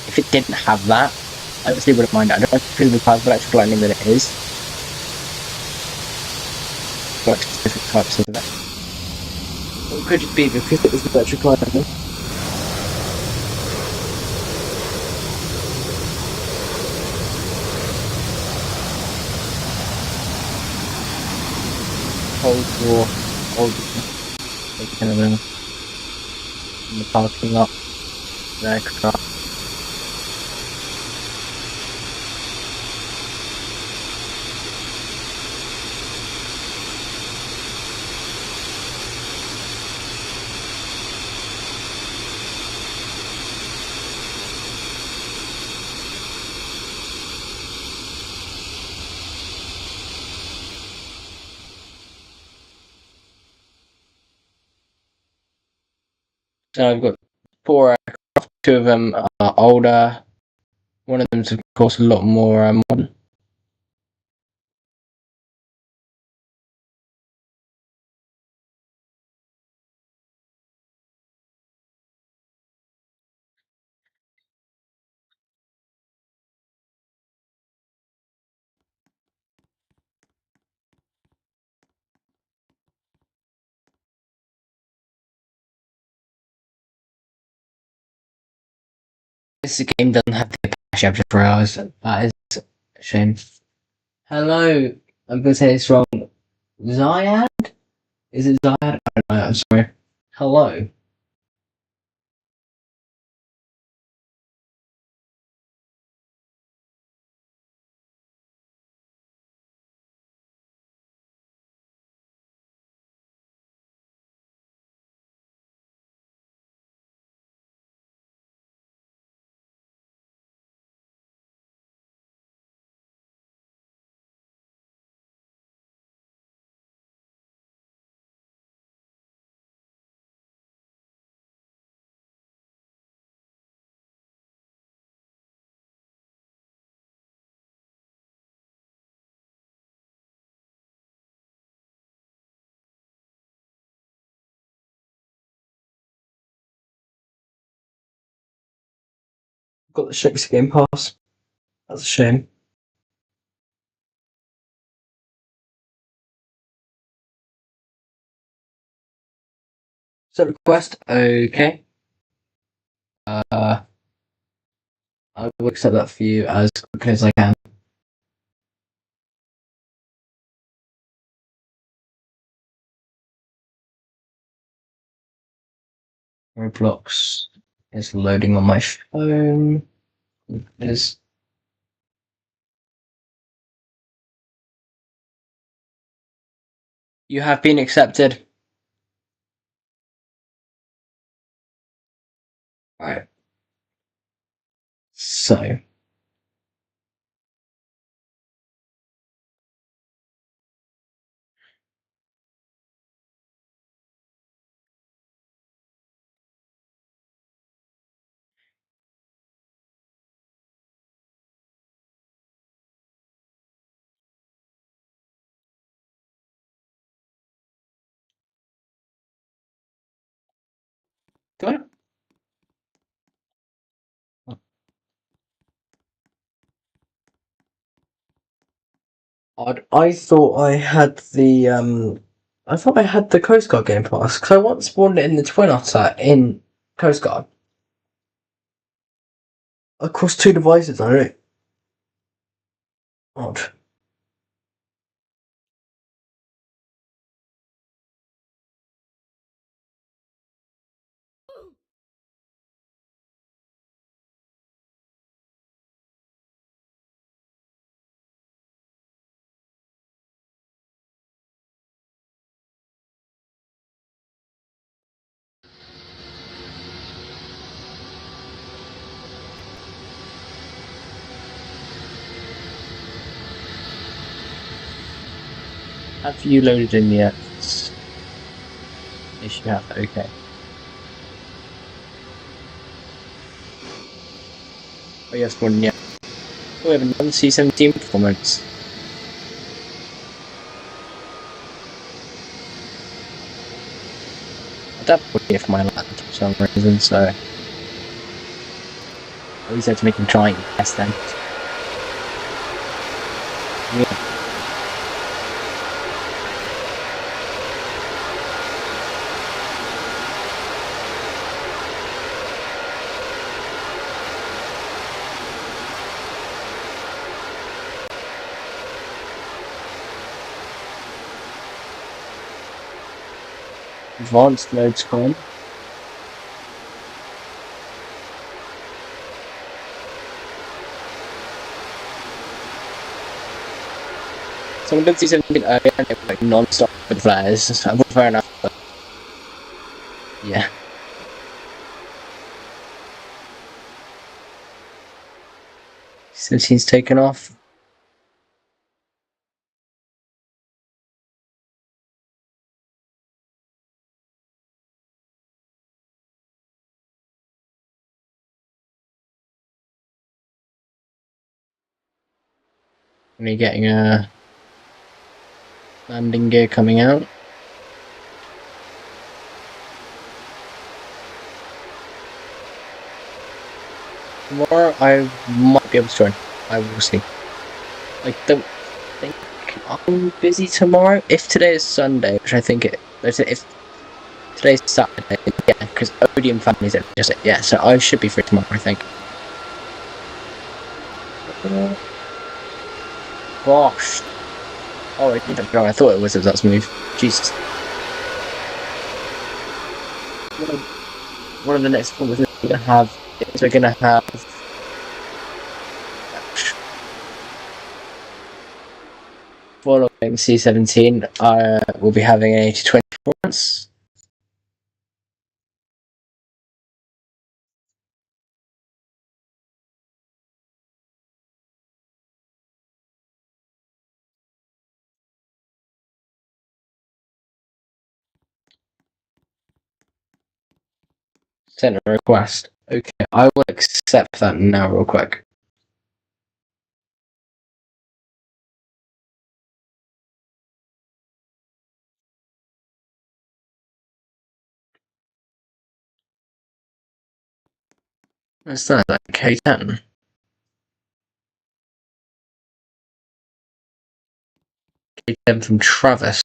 If it didn't have that, I obviously wouldn't mind it. I don't know if it's the type of electric lightning that it is. But different types of that. Or it could just be because it was the electric lightning. Cold War, old kind of in the parking lot, the aircraft. So I've got 4 aircraft, 2 of them are older, one of them's of course a lot more modern. This game doesn't have the Apache, I've just realised. That is a shame. Hello, I'm going to say this wrong. Zyad? Is it Zyad? I don't know, I'm sorry. Hello. Got the Shakespeare Game Pass. That's a shame. Set request, okay. I will accept that for you as quickly as I can. Roblox is loading on my phone. You have been accepted. Alright. So. Do I thought I had the Coast Guard Game Pass because I once spawned it in the Twin Otter in Coast Guard across 2 devices. I don't. Odd. Have you loaded in yet? Yes, you have. Okay. Oh yes, more than yet. Oh, we have another C-17 performance. That would be for my land for some reason, so I always had to make him try and test them. Yeah. Advanced mode screen. Someone did see something earlier and they were like non-stop with flares. Fair enough, but yeah. Since he's taken off. And you're getting a landing gear coming out. Tomorrow I might be able to join. I will see. I don't think I'm busy tomorrow. If today is Sunday, which I think if today's Saturday, yeah, because Odium family's at just yeah, so I should be free tomorrow, I think. Gosh. Oh, I thought it was that smooth. Jesus. One of the next ones we're gonna have is following C-17, we'll be having an 80-20 performance. Send a request. Okay, I will accept that now real quick. What's that? Like K10? K10 from Travis.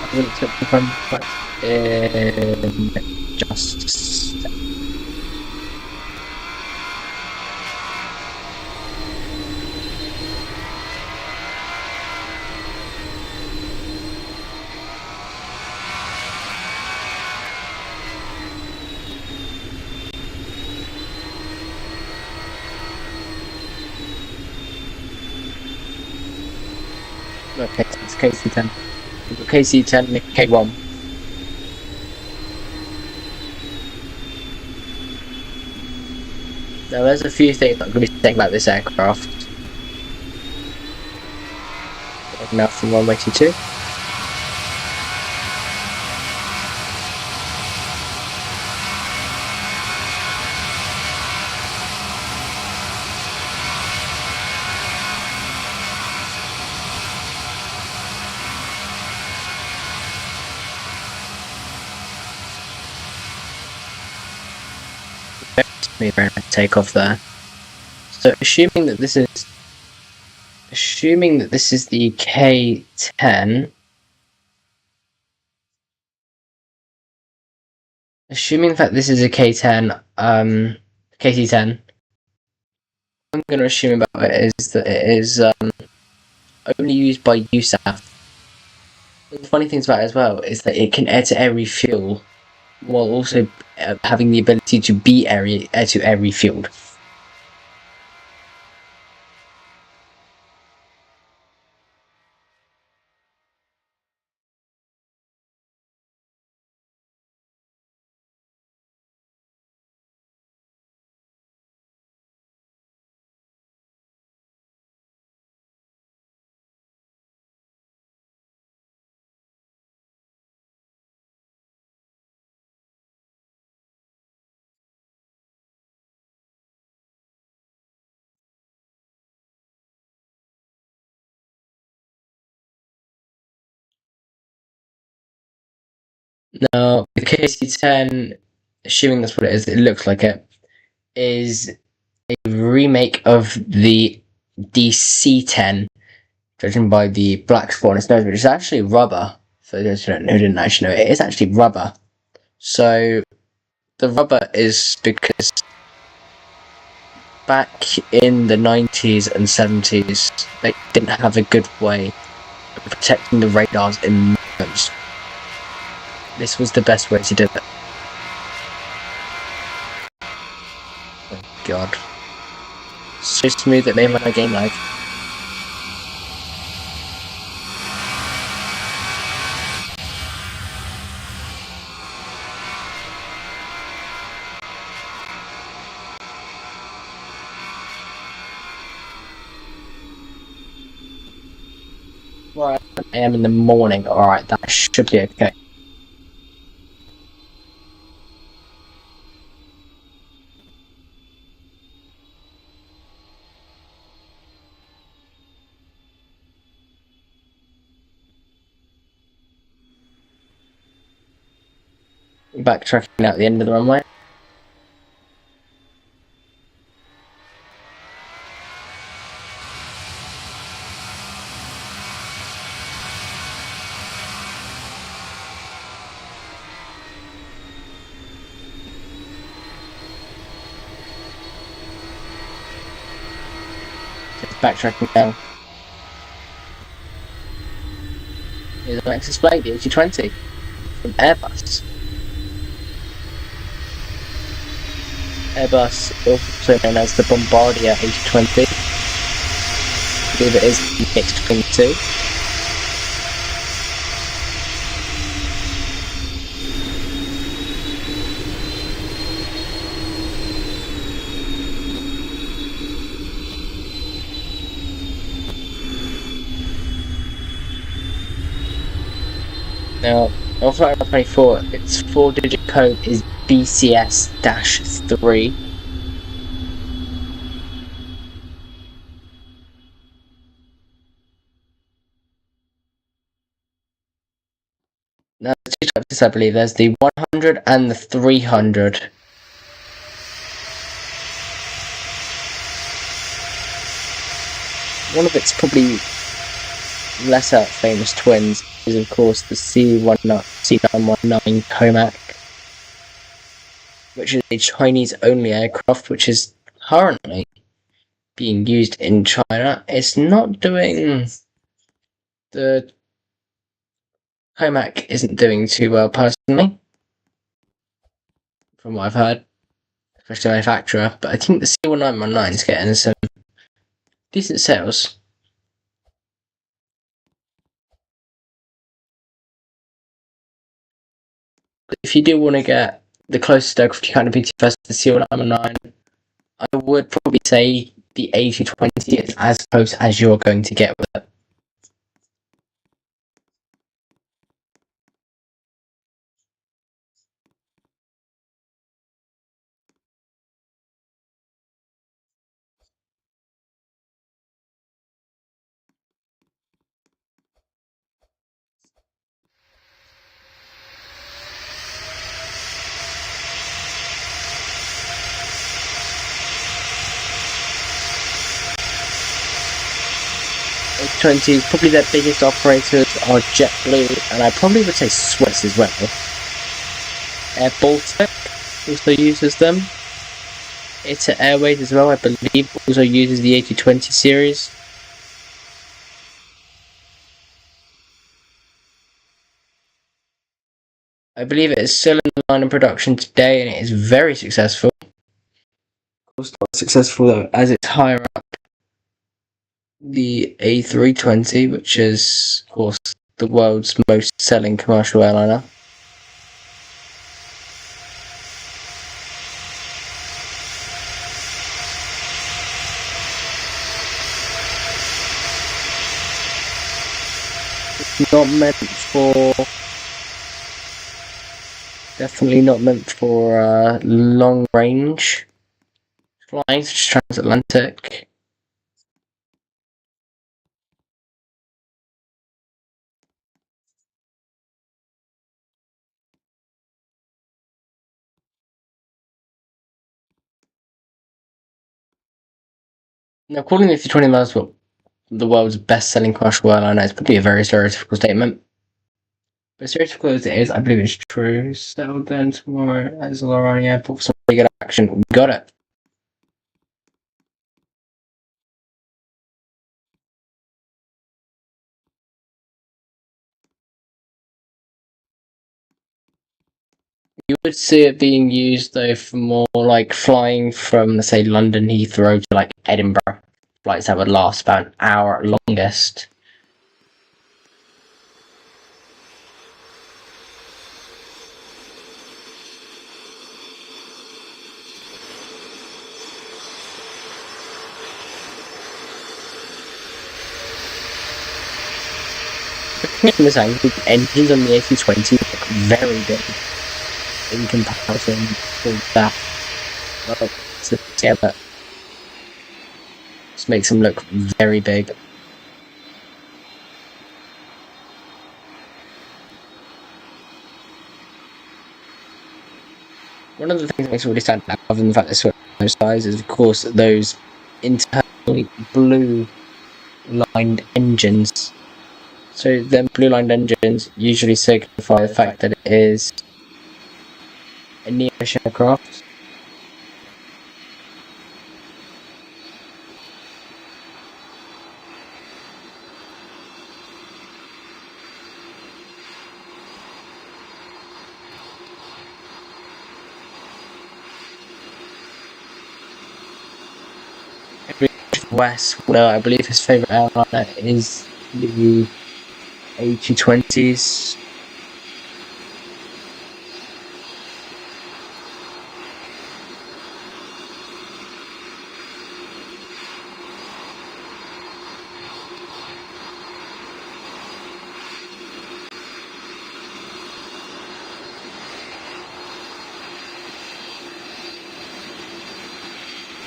I'm going to accept the friend request in just a sec. Okay, it's KC10. KC10, K1. Now, there's a few things I'm going to be saying about this aircraft. Now from runway 22. Very smooth takeoff there. So assuming that this is the K10. Assuming that this is a K10, KT10, I'm going to assume about it is that it is only used by USAF. The funny things about it as well is that it can air-to-air refuel, while also having the ability to be air-to-air refueled. Now, the KC-10, assuming that's what it is, it looks like it, is a remake of the DC-10, judging by the black spot on its nose, which is actually rubber. For those who didn't actually know, it is actually rubber. So, the rubber is because back in the 90s and 70s, they didn't have a good way of protecting the radars in nose. This was the best way to do it. Oh god. So smooth it made my game lag. Right, I am in the morning. Alright, that should be okay. Backtracking out the end of the runway. Backtracking now. Here's the next display, the A220 from Airbus. Airbus, also known as the Bombardier A220. I believe it is mixed between the two. Now, on flight 24, its 4-digit code is BCS-3. Now, there's two types, I believe. There's the 100 and the 300. One of its probably lesser famous twins is, of course, the C919 Comac, which is a Chinese-only aircraft, which is currently being used in China. It's not doing... The Comac isn't doing too well, personally, from what I've heard, especially the manufacturer, but I think the C919 is getting some decent sales. If you do want to get the closest aircraft you can to PTFS, the C919, I would probably say the 80-20 is as close as you're going to get with it. A20, probably their biggest operators are JetBlue, and I probably would say Swiss as well. Air Baltic also uses them. ITA Airways as well, I believe, also uses the 80-20 series. I believe it is still in the line of production today, and it is very successful. Of course, not successful though, as it's higher up. The A320, which is, of course, the world's most selling commercial airliner. It's not meant for... Definitely not meant for long range flying, such as transatlantic. Now, calling the A320 miles the world's best-selling commercial airliner is probably a very stereotypical statement. But stereotypical as it is, I believe it's true. Settled then tomorrow as Lorani Airport for some really good action. We got it. You would see it being used though for more like flying from, let's say, London Heathrow to like Edinburgh. Flights that would last about an hour at longest. From this angle, the engines on the A320 look very big in comparison to that. Well, together. Just makes them look very big. One of the things that makes it really stand out, other than the fact that it's those size, is of course those internally blue lined engines. So them blue lined engines usually signify the fact that it is a neo-mission aircraft. Wes, well, I believe his favourite airliner is the A220s.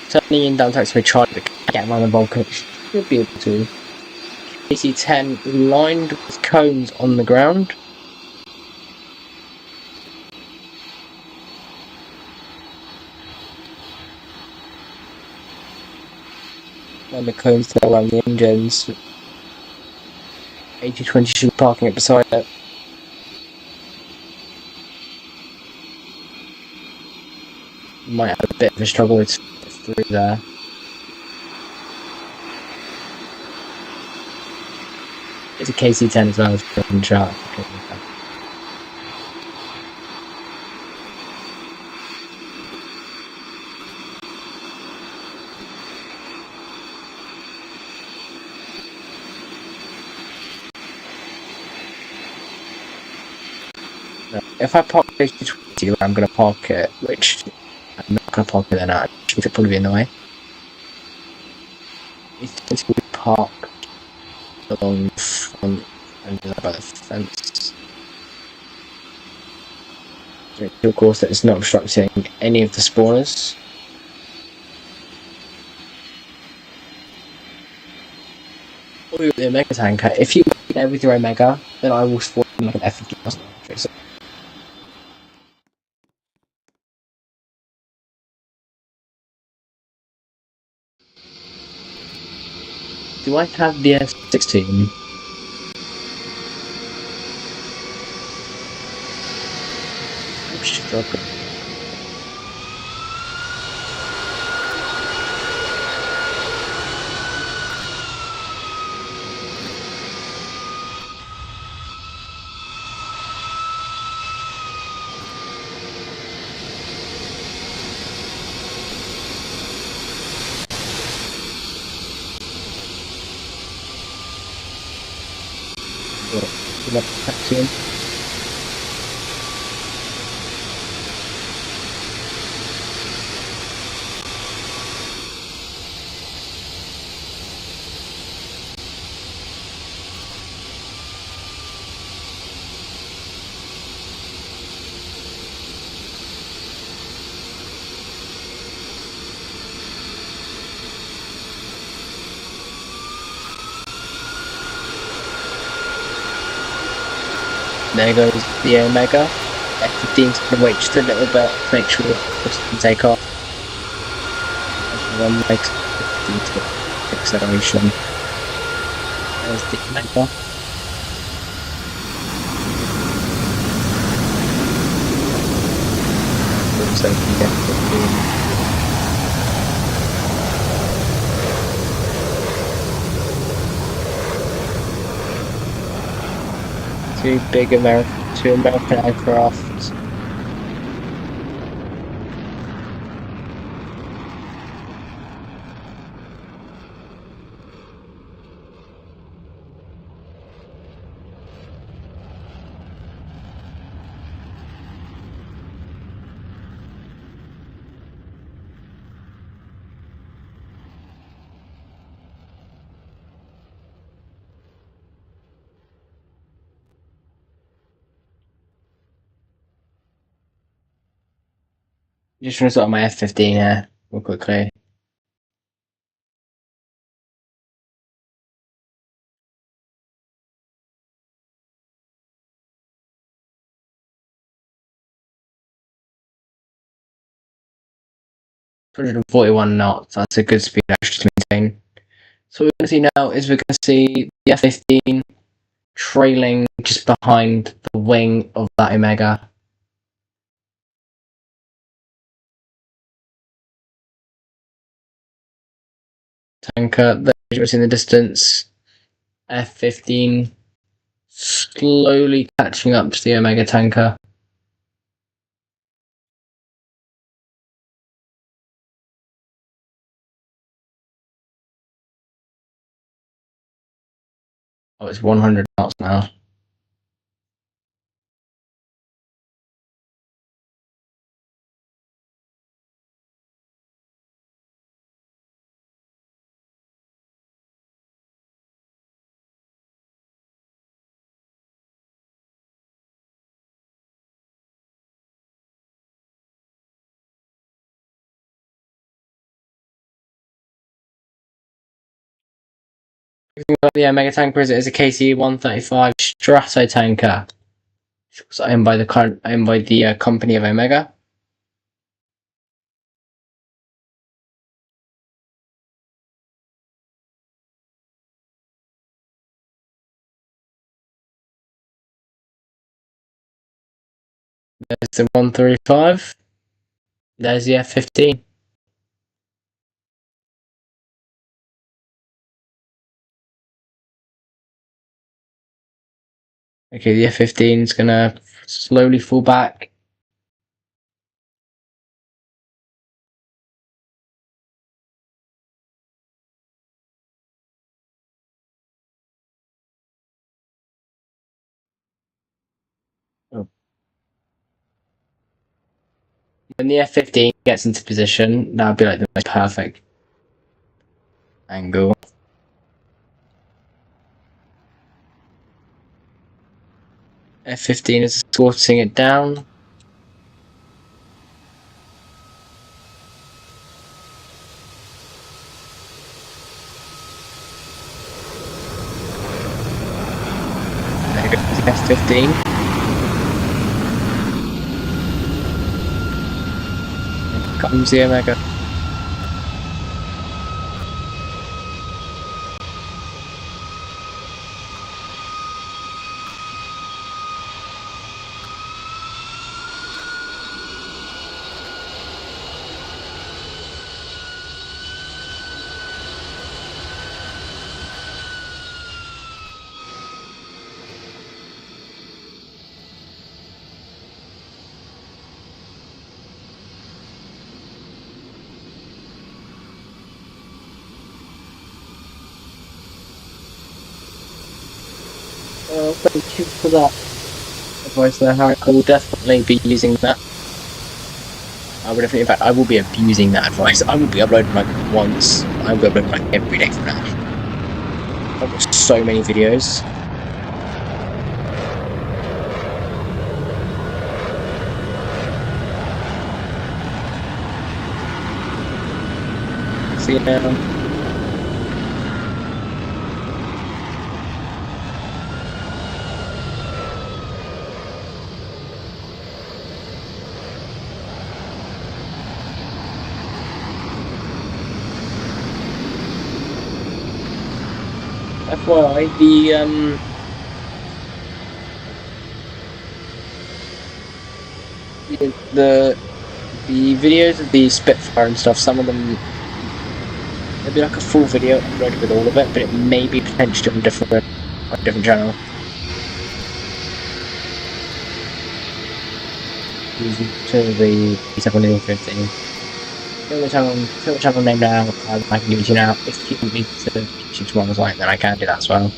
Certainly in downtown, so we tried to get around the Balkan. Should be able to. KC-10 lined with cones on the ground. And the cones that around the engines. A220 should be parking it beside it. Might have a bit of a struggle with through there. It's a KC-10 as well, it's pretty sharp. If I park KC-20 where I'm going to park it, which I'm not going to park it there now. Should probably be in the way. It's going to be parked along the front and by the fence. Of course, that it's not obstructing any of the spawners. Or with the Omega tanker. If you get there with your Omega, then I will spawn like an F50. Do I have the F16? I'm struggling. There goes the Omega. F15's going to wait just a little bit to make sure it can take off. One makes 15 to acceleration. There's the Omega. So you can get 15. Two American aircraft. Just want to start my F15 here, real quickly. .141 knots, that's a good speed actually to maintain. So what we're going to see now is we're going to see the F-15 trailing just behind the wing of that Omega. Tanker, there's in the distance. F-15 slowly catching up to the Omega tanker. Oh, it's 100 knots now. The Omega tanker is a KC-135 Strato tanker. It's owned by the company of Omega. There's the 135. There's the F-15. Okay, the F-15 is gonna slowly fall back. Oh. When the F-15 gets into position, that would be like the most perfect angle. F-15 is escorting it down. There goes the F-15. Here comes the Omega. Thank you for that advice there, Harry. I will definitely be using that. In fact, I will be abusing that advice. I will be uploading like once. I will be uploading like every day from now. I've got so many videos. See you now. FYI, the videos of the Spitfire and stuff, some of them, there'll be like a full video uploaded with all of it, but it may be potentially on a different channel. To the P715. Fill the channel name now, I can give it to you now. If you want me to choose one as like, then I can do that as well.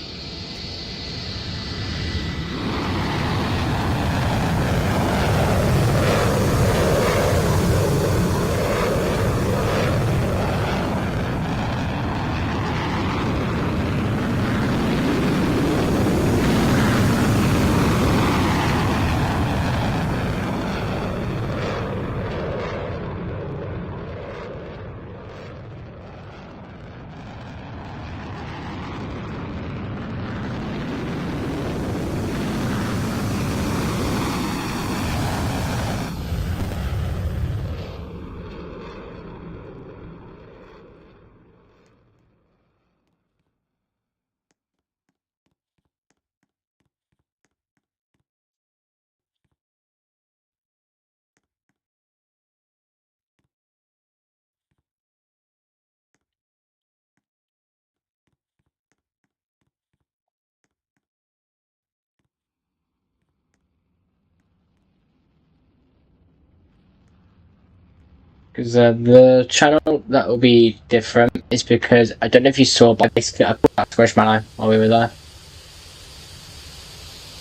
Because the channel that will be different is because I don't know if you saw, but basically I put that Squish Man while we were there.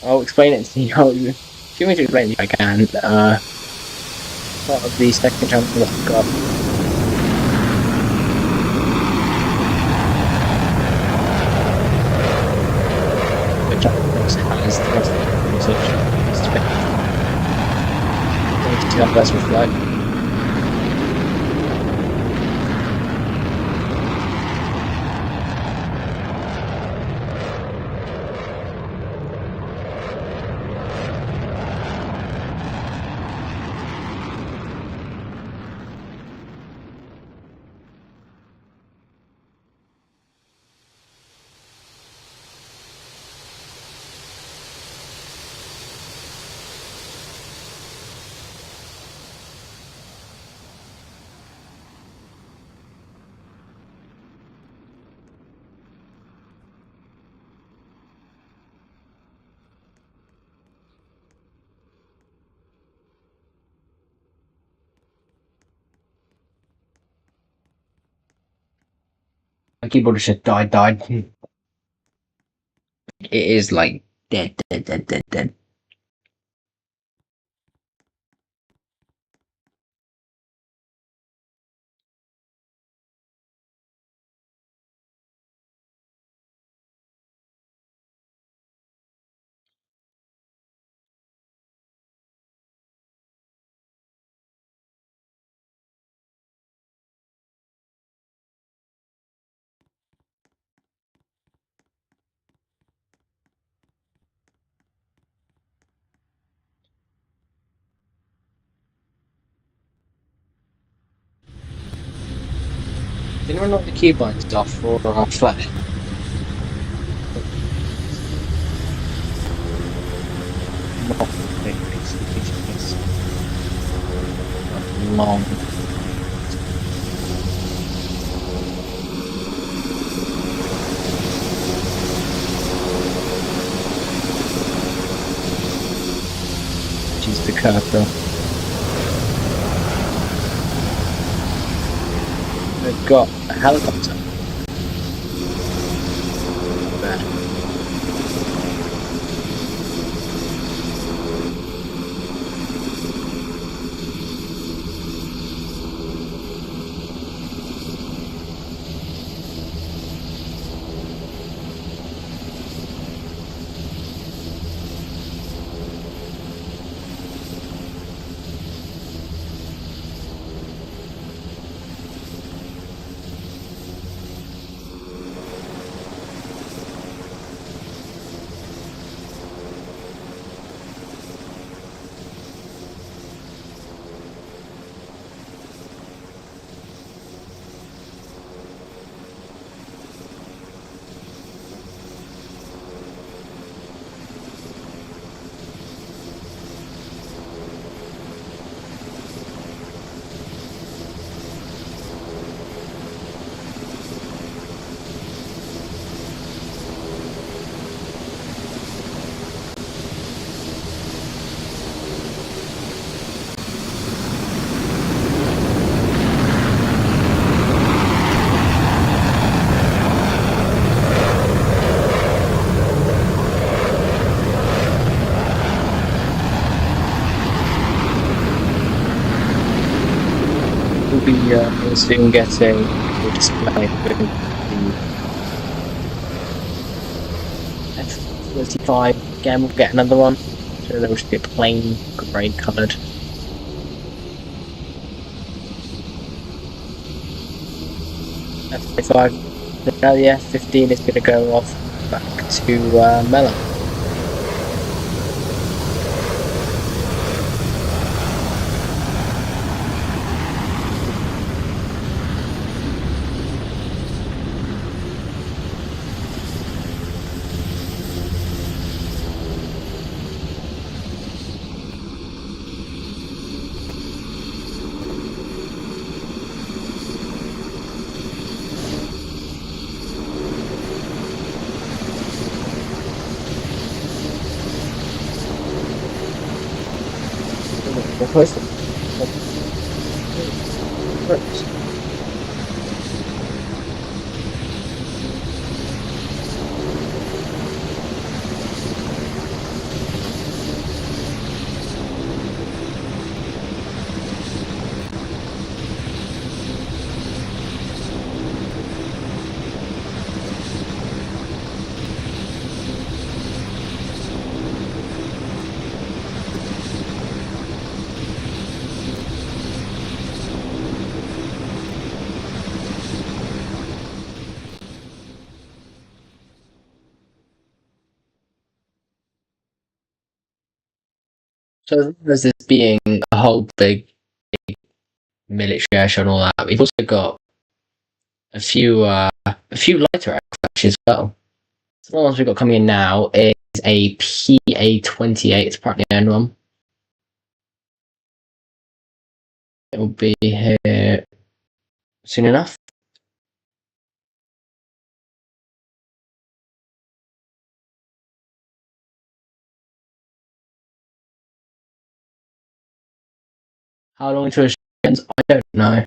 I'll explain it to you. If you want me to explain it, I can. Part of the second channel that I've got. Which has the rest of the research. To have less reflect. My keyboard just died. It is like dead. Did anyone knock the keybinds off or flat? Not basically just long. She's the curve though. They've got a helicopter. Bad. We'll be soon getting a display with the F-35. Again, we'll get another one. So there will just be a plain grey coloured. F-35. Now the F-15 is going to go off back to Melon. We'll post it. So there's this being a whole big military airshow and all that. We've also got a few lighter aircraft as well. So the ones we've got coming in now is a PA-28. It's apparently the own one. It will be here soon enough. How long until it ends? I don't know.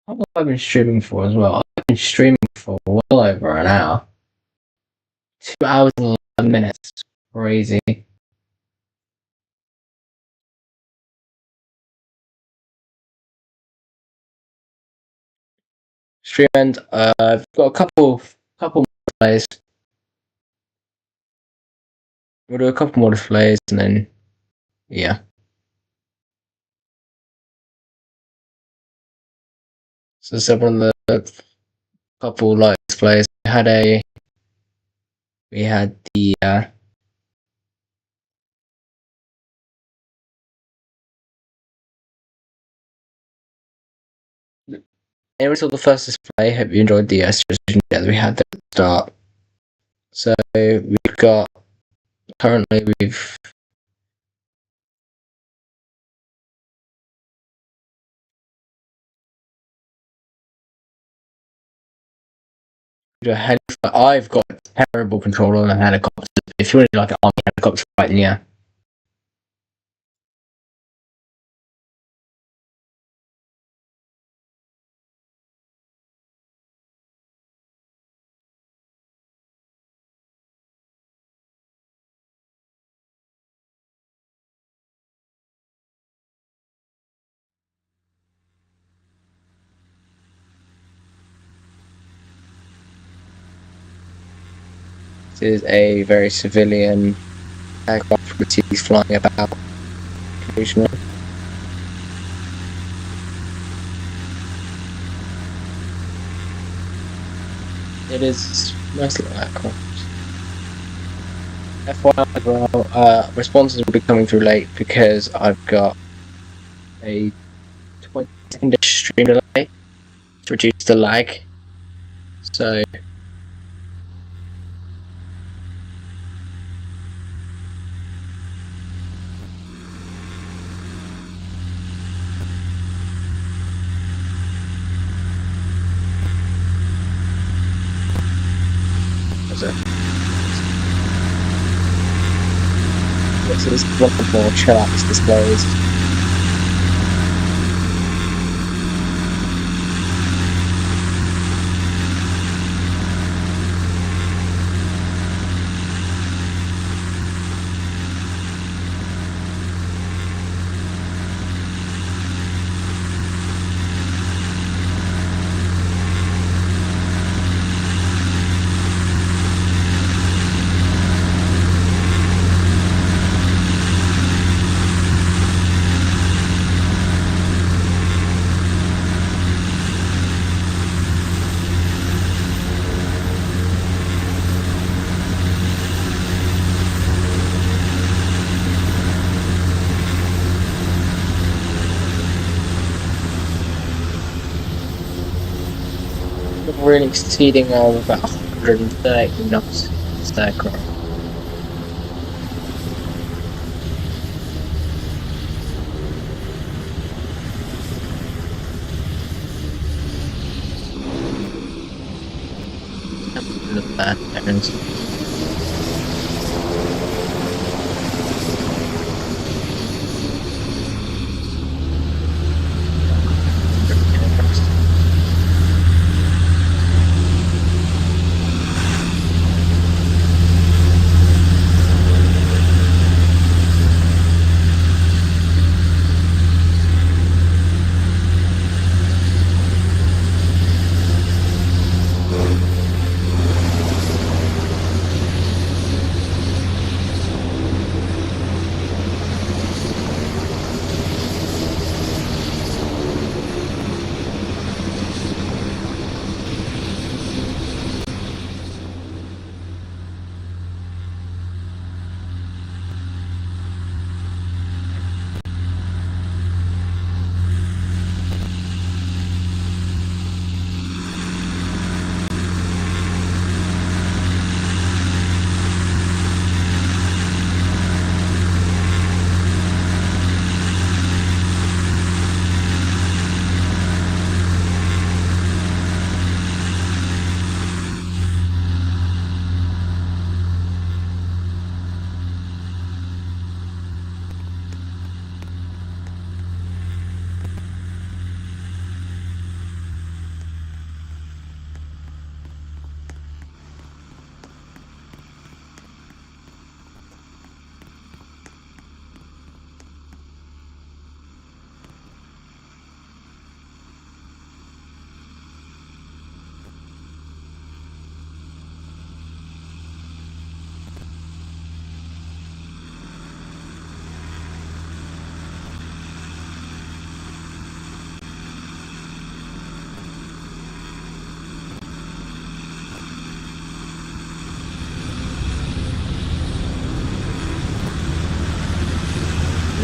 How long have I been streaming for as well? I've been streaming for well over an hour. 2 hours and 11 minutes. Crazy. Stream end. I've got a couple more displays. We'll do a couple more displays and then yeah. So one of the couple light displays we had the it was the first display. Hope you enjoyed the suggestion that we had at the start. So we've got currently we've I've got a terrible control on a helicopter. If you want to like an army helicopter fight, then yeah. This is a very civilian aircraft which is flying about occasionally. It is mostly aircraft. FYI, well, responses will be coming through late because I've got a 20-second stream delay to reduce the lag. So this is one of the more chillax displays. Really exceeding about 130 knots this aircraft. Look at that,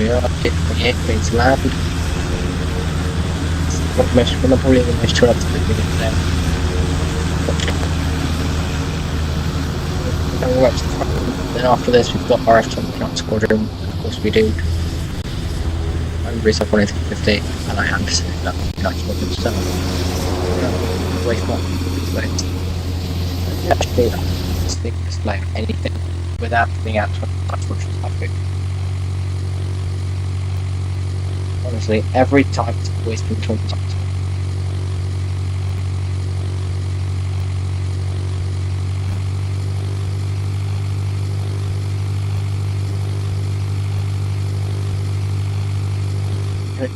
we are. Okay, going to land. We're not probably the most true up to the beginning today. We're up to the front. Then after this, we've got RF on the Count Squadron. Of course, we do. I'm Reese up on 50, and I am Pacific level. That's what it's done. Waste one. Actually, this thing is like anything without being out to unfortunately topic. Honestly, every time it's always been 20 times.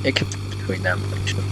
It could be between them, actually.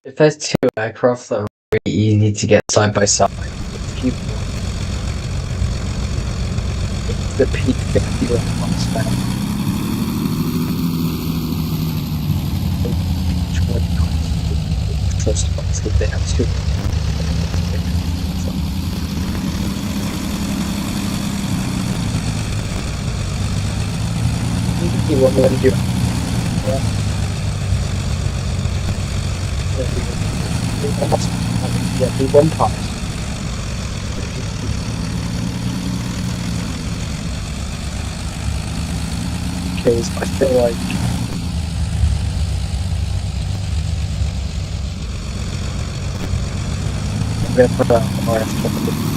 If there's two aircraft that are really easy to get side by side, if you it's the P-51 one spec. Trust box if they have two. You want to do yeah, do one part. Because I feel like I'm going to put out RF.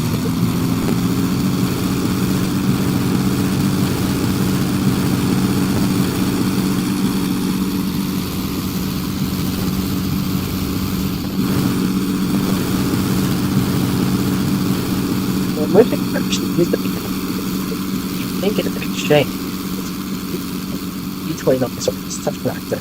I think it's a big shame. B-29 is such an actor.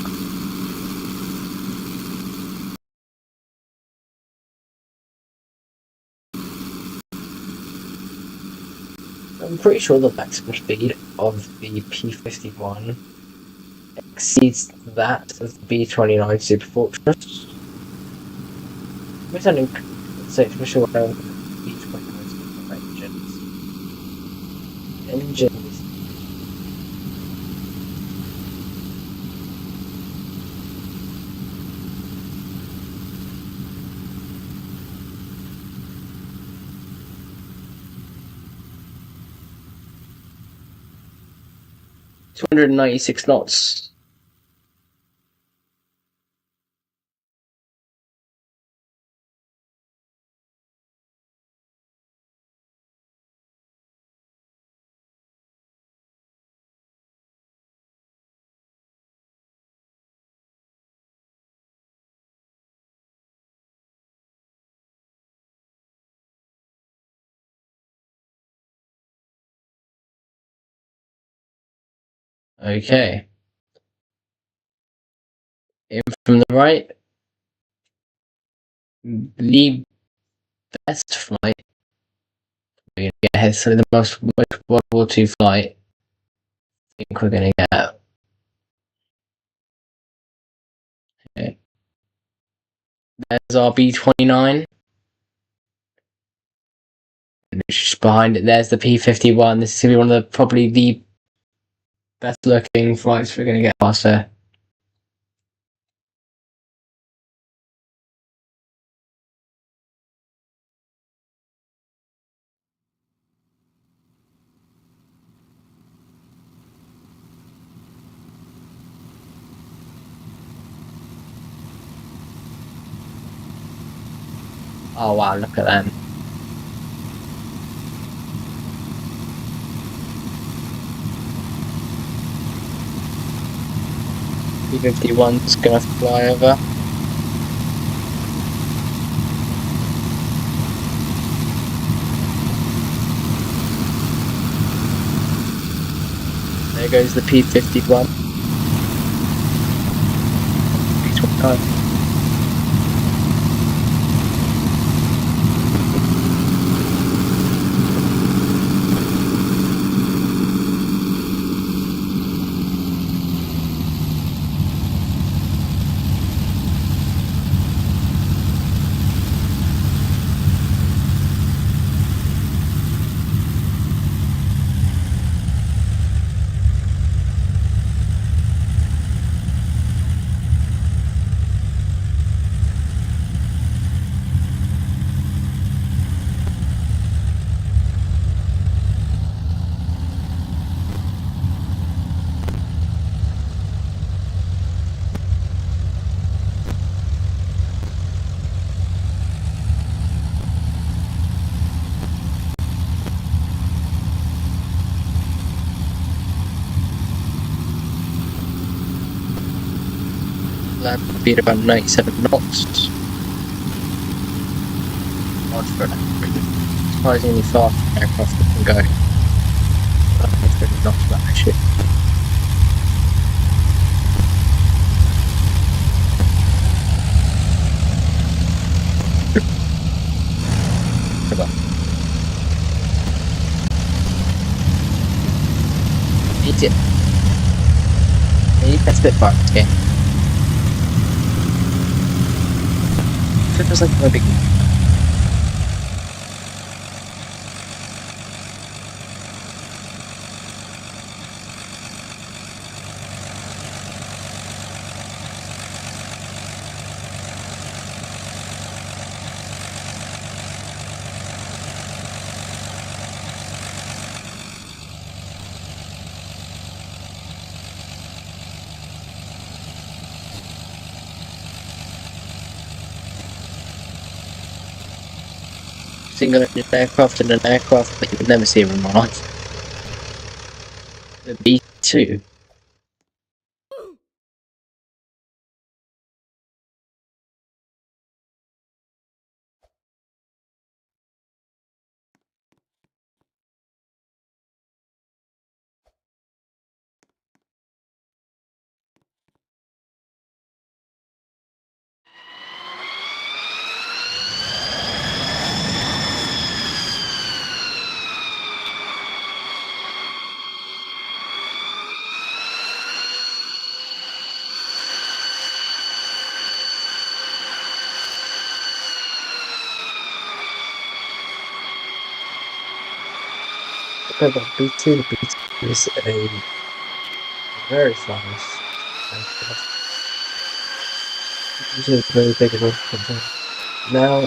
I'm pretty sure the maximum speed of the P-51 exceeds that of the B-29 Super Fortress. I'm sounding safe for sure around B-29 engines. 296 knots. Okay. In from the right, the best flight. We're gonna get ahead. So the most World War II flight. I think we're gonna get. Okay. There's our B-29. Just behind it, there's the P-51. This is gonna be one of the probably the best looking flights we're going to get past there. Oh wow, look at them. P-51's gonna fly over. There goes the P-51. P-29. Land speed about 97 knots. Odd for an surprisingly fast aircraft that can go. 30 knots that actually. Come on. Eat it. Eat that Spitfire in this game. It feels like no big. Single engine aircraft and an aircraft that you would never see in real life. The B-2. Okay, but B2, the B2 is a very fast aircraft. Usually very big enough. Now,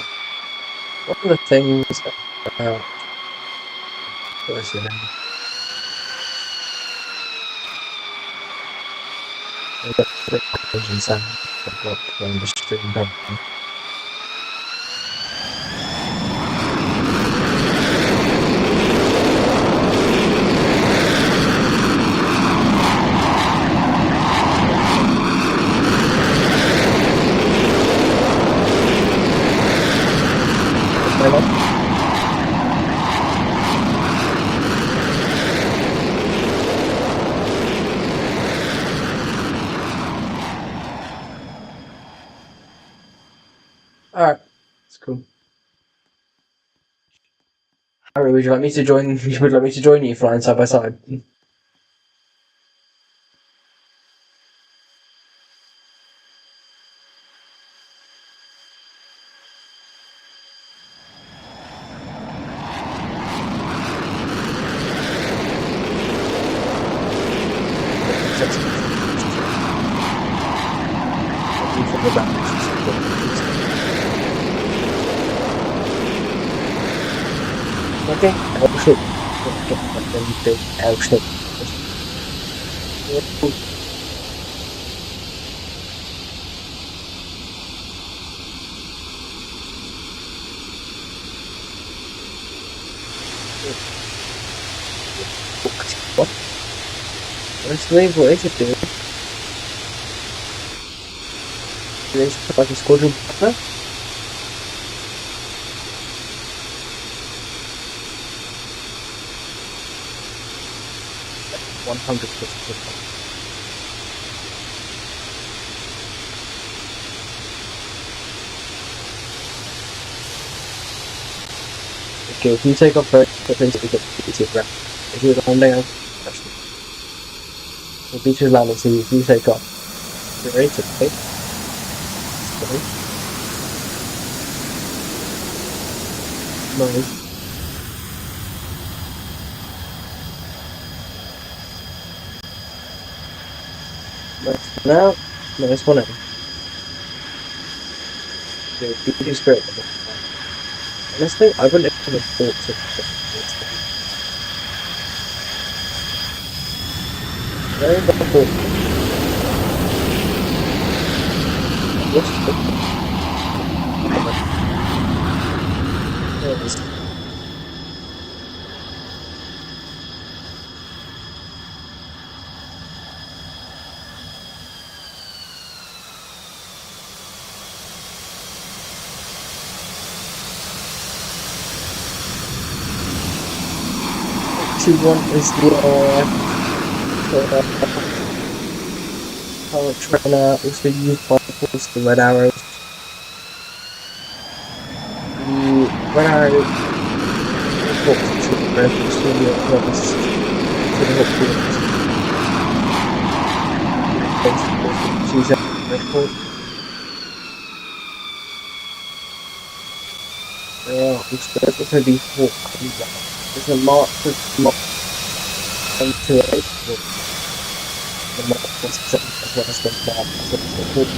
one of the things about what's the name? I've got the engine sound. I've got the stream done. Alright, that's cool. Harry, would you like me to join? Would like me to join you flying side by side? What do you think about this? Okay, L-shape. Get like really big L-shape. What? Honestly, what is it doing? Is it like a squadron buffer? Like 100%. Okay, if you take off first, that means we get PTFS. If you're landing, I'll crash them. The beach is landing, so if you take off, you're ready to play. No. Nice one out. Nice one in. The beach is great. Honestly, I wouldn't have thought to this thing. Very well thought. Yes, there it is. What you want is the power trainer, also used by force the red arrows. The red arrow reports to the red studio close to the hook field. Choose that red port. There's also the hawk. There's a mark with mark to it. The mark was set as well as the mark as well as the hawk.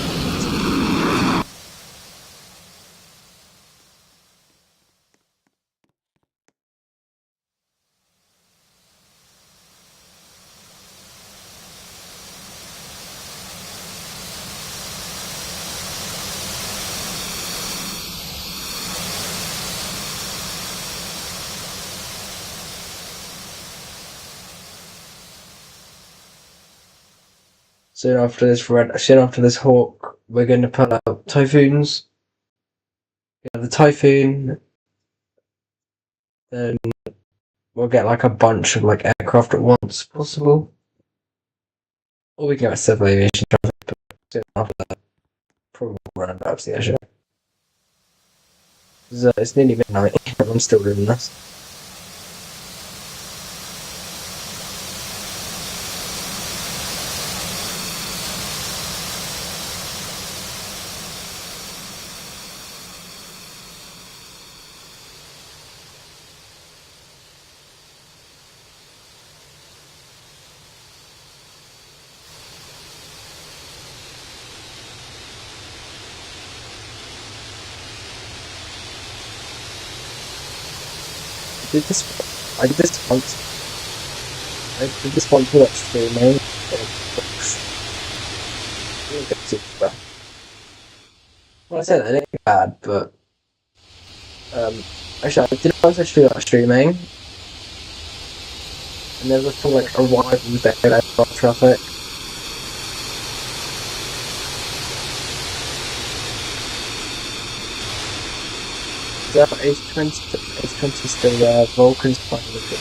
Soon after this hawk, we're going to pull out typhoons. The typhoon, then we'll get like a bunch of like aircraft at once, possible. Or we can get a civil aviation traffic, but soon after that, probably run out of the airshow. It's nearly midnight. Everyone's still doing this. I did this once. I did this once without streaming. Well, I said that it ain't bad, but actually, I did it once actually without streaming, and there was for like arrivals there and traffic. Is that H20 still there? Vulcan's finally good.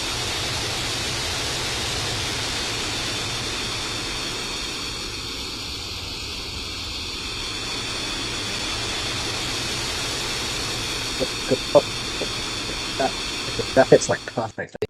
That fits like perfectly.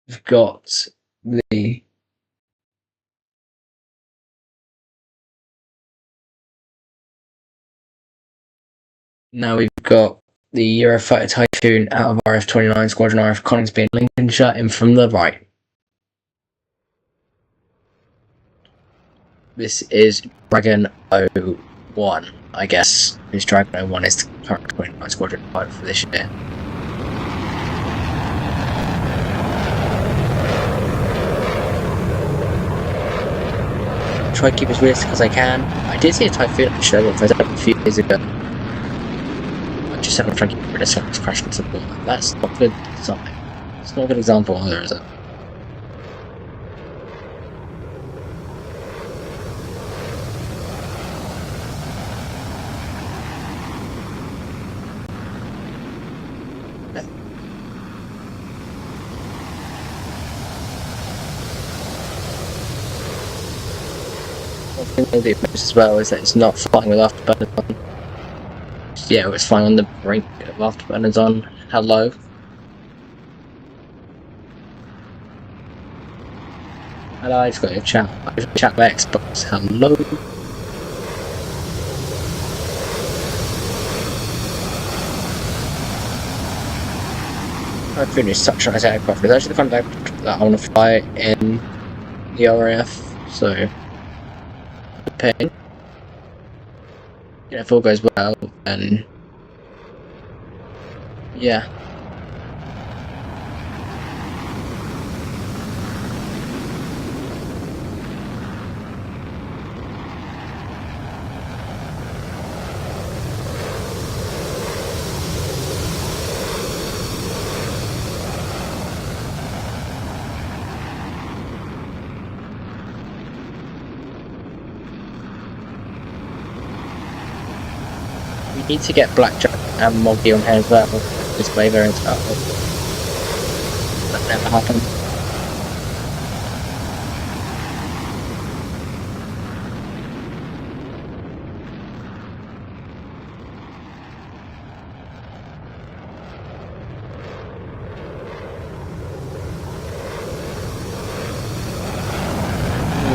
We've got the now we've got the Eurofighter Typhoon out of RF-29 Squadron RF Collins being Lincolnshire in from the right. This is Dragon 01, I guess. This Dragon 01 is the current 29 Squadron pilot for this year. Try to keep as realistic as I can. I did see a Typhoon actually a few days ago. I just said I'm trying to keep it realistic as crashing into the wall. That's not good design. It's not a good example either, is it? One thing they'll do as well is that it's not flying with afterburners on. Yeah, it's flying on the brink of afterburners on. Hello. Hello, I just got your chat. I just chat by Xbox. Hello. I finished such a nice aircraft. It's actually the kind of aircraft that I want to fly in the RAF, so pain. If all goes well, then yeah. We need to get Blackjack and Moggy on here as well. Display variants out. That never happened.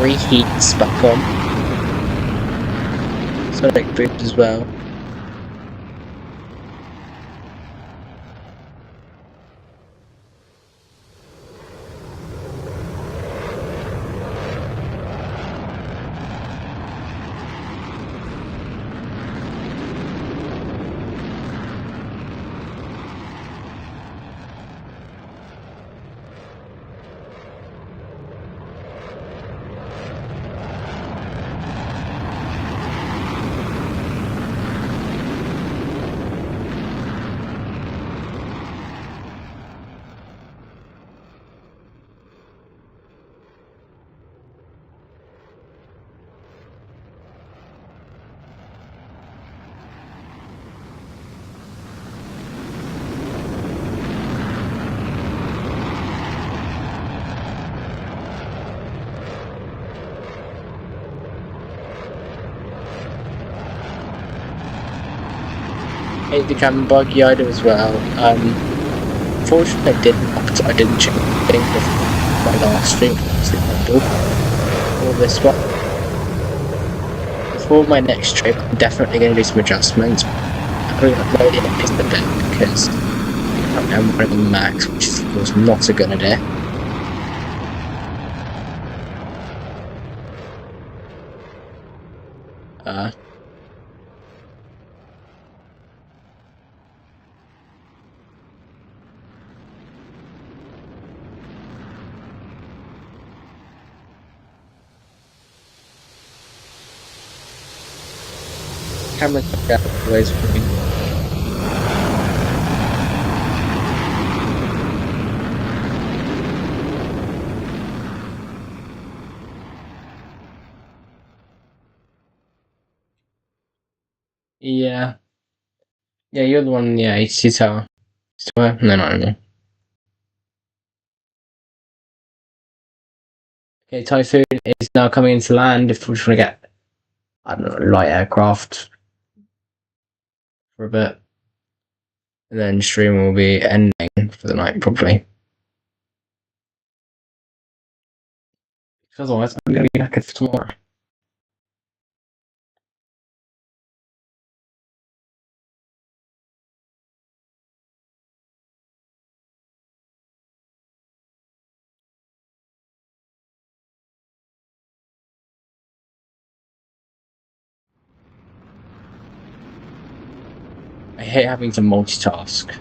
Reheats back on. Sonic boost as well. Hate the cabin buggy item as well. Unfortunately I didn't check things before my last stream for this one. Before my next trip, I'm definitely going to do some adjustments. I'm probably upload it into the bit because I'm running max, which is of course not a good idea. Camera always for me. Yeah. Yeah, you're the one, yeah, HC Tower. Still there? No, not anymore. Okay, Typhoon is now coming into land if we're trying to get, I don't know, light aircraft for a bit. And then stream will be ending for the night, probably. Because otherwise, I'm going to be knackered for tomorrow. I hate having to multitask.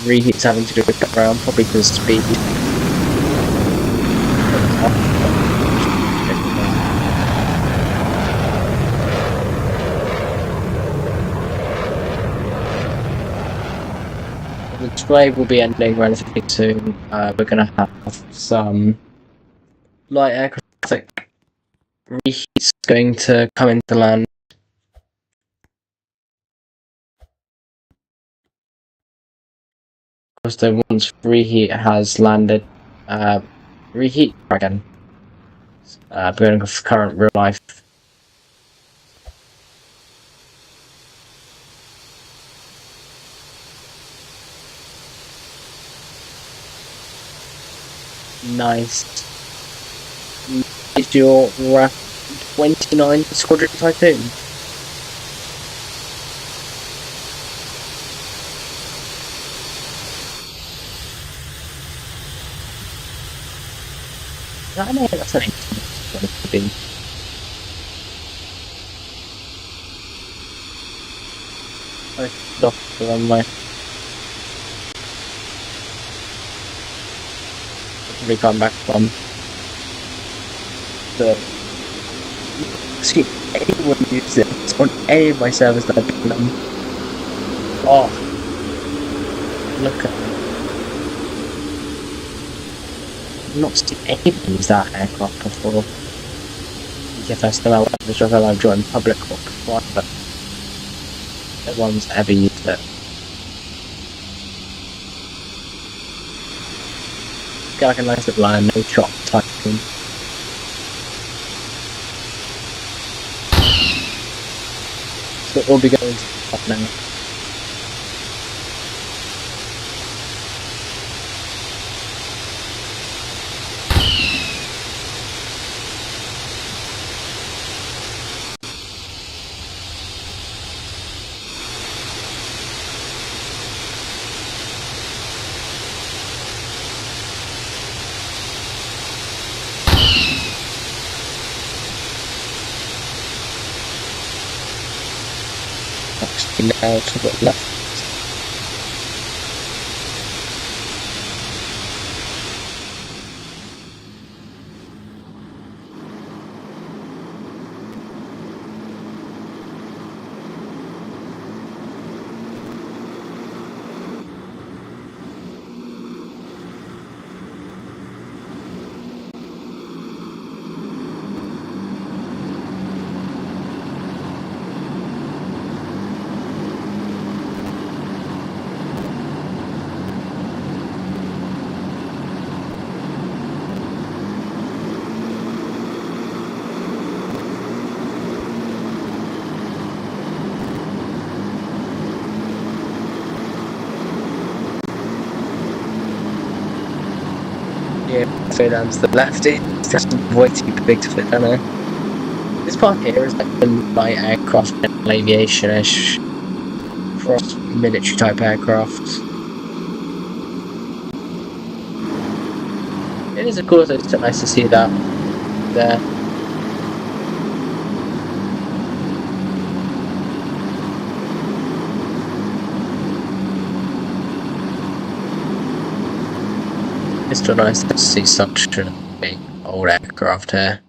Reheat's having to do with that round, probably because speed. The display will be ending relatively soon. We're going to have some light aircraft reheats going to come into land. So once reheat has landed, reheat again. We're going to go for current real life. Nice. Is your RAF 29 Squadron Typhoon? I know that's an 18. I stopped the runway. We come back from the. See, anyone use it on any of my servers that I've been on. Oh, look at it. I've not seen anyone use that aircraft before. PTFS, no matter whether I've joined public or private. No one's ever used it. Get like a nice little line, no chop type thing. So we'll be going to the top now. Actually now to the left. Yeah, fit down to the left. It's just way too big to fit down there. This part here is like the light aircraft and aviation-ish cross military type aircraft. It is of course it's nice to see that there. It's still nice to see such a big old aircraft here.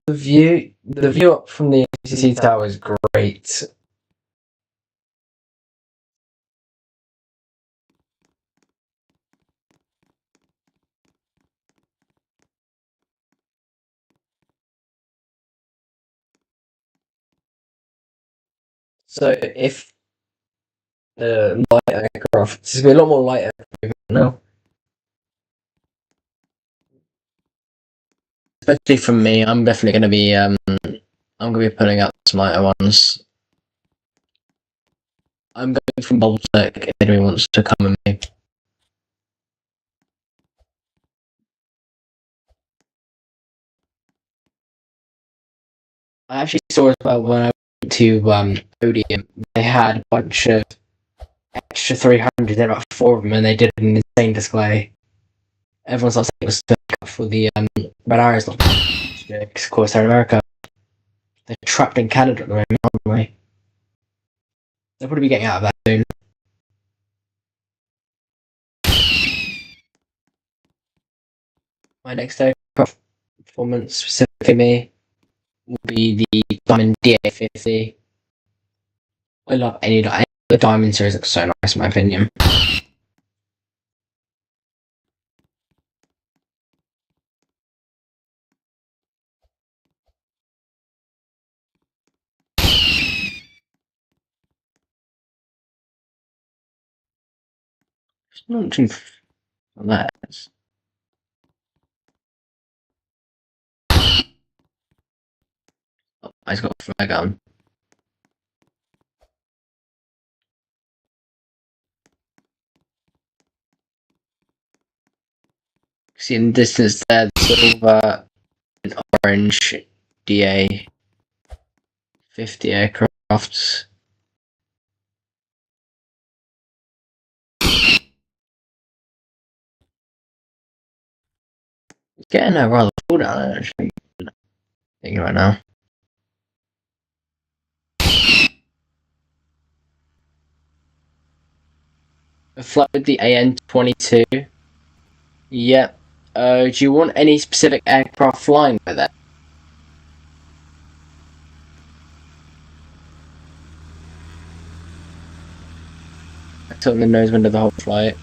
The view up from the ACC tower is great. So if the light aircraft, there's gonna be a lot more light aircraft now. especially from me, I'm definitely going to be I'm going to be pulling up some lighter ones. I'm going from Baltic if anyone wants to come with me. I actually saw as well when I went to Podium, they had a bunch of extra 300, there were about 4 of them, and they did an insane display. Everyone's like saying it was to make up for the red arrows, because of course they're in America. They're trapped in Canada at the moment, aren't they? They'll probably be getting out of that soon. My next aircraft performance, specifically me, will be the Diamond DA50. I love the Diamond series, looks so nice in my opinion. Launching on that. Oh, I just got a flag on. See in the distance there, the silver and orange DA 50 aircrafts. It's getting a rather full down there, actually. Thinking right now. I fly with the AN-22. Yep. Do you want any specific aircraft flying with it? I took on the nose window the whole flight.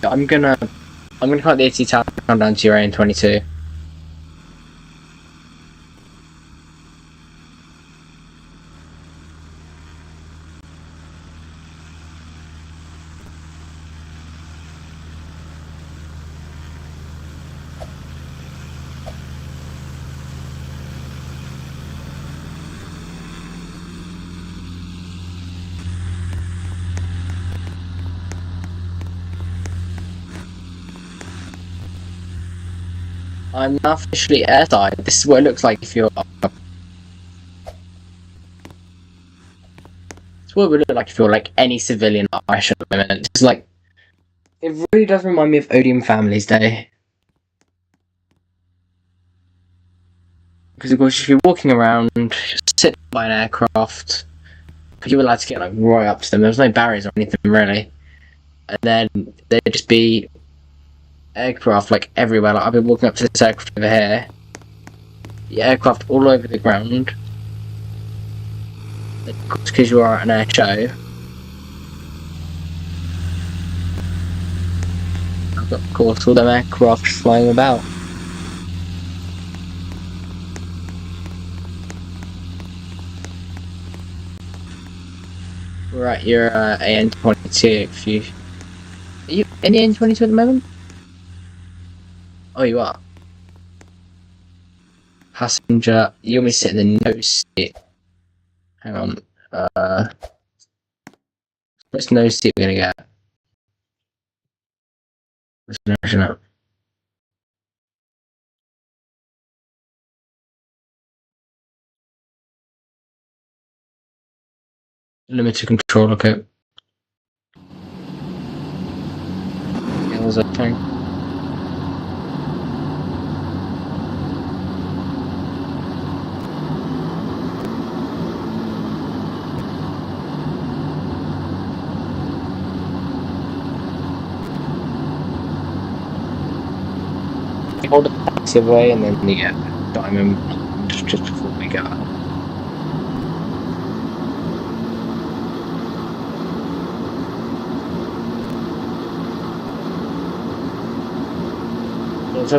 Yeah, I'm gonna cut the AC tower down to your AN-22. I'm now officially airside. This is what it looks like if you're. This is what it would look like if you're like any civilian Irish at the moment. It's like, it really does remind me of Odium Families Day. Because of course, if you're walking around, sitting by an aircraft, you were allowed to get like right up to them. There was no barriers or anything really, and then there'd just be aircraft like everywhere. Like I've been walking up to this aircraft over here. The aircraft all over the ground. Because you are at an air show. I've got, of course, all them aircraft flying about. We're at your AN-22. If you are you in the AN-22 at the moment? Oh, you are. Passenger, you want me to sit in the nose seat? Hang on. Which nose seat we're gonna get? Let's mention it. Limited control, okay. Yeah, was that thing? Hold the taxi away and then the diamond just before we go out. So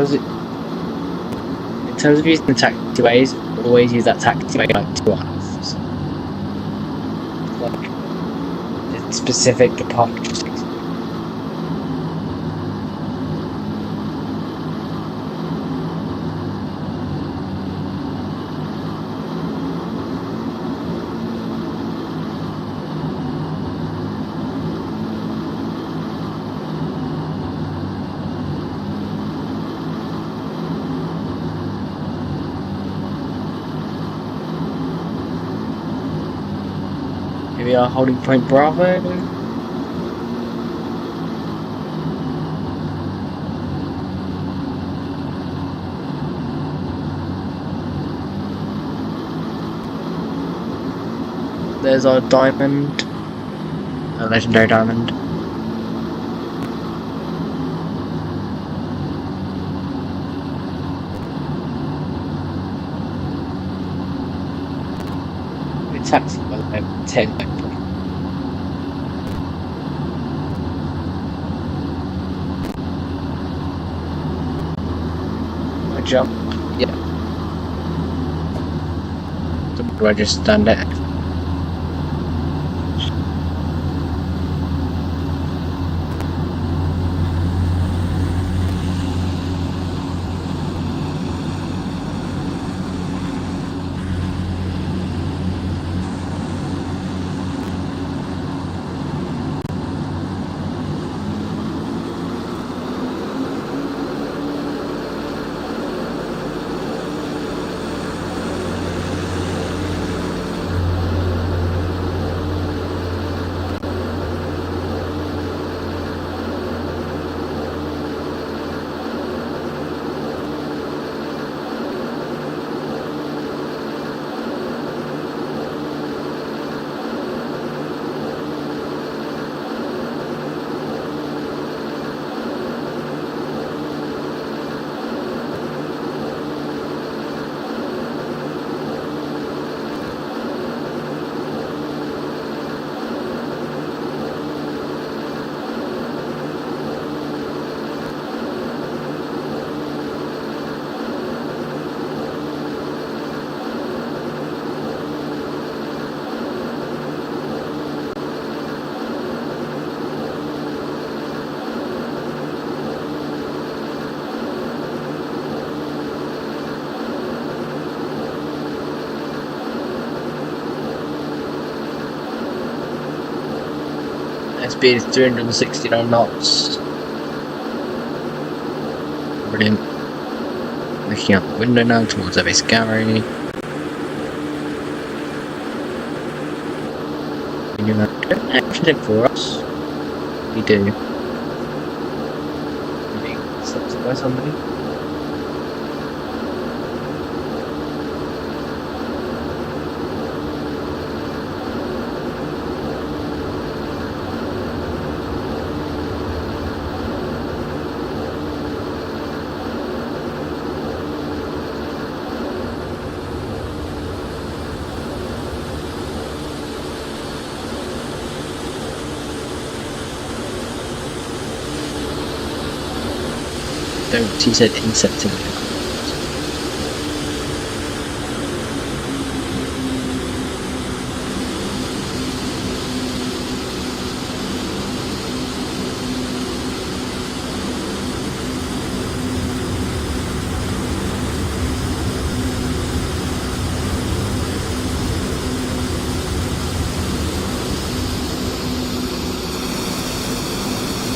terms of using the taxiways, always use that taxiway like 2.5. Like the specific departures. Here we are, holding point Bravo. There's our diamond, a legendary diamond. We taxi by like 10 like. I jump, yeah. Do I just stand there? Speed is 369 knots. Brilliant. Looking out the window now towards Airbase Garry. You know, don't everything for us. We do. Being accepted by somebody. Don't, he said incepting.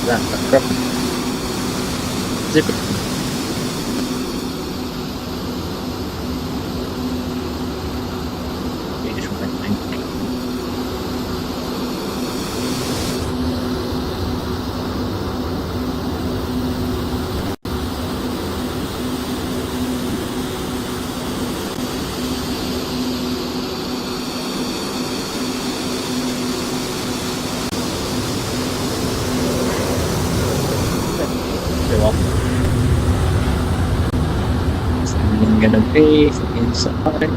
That's a problem. Zipper. Gonna be inside.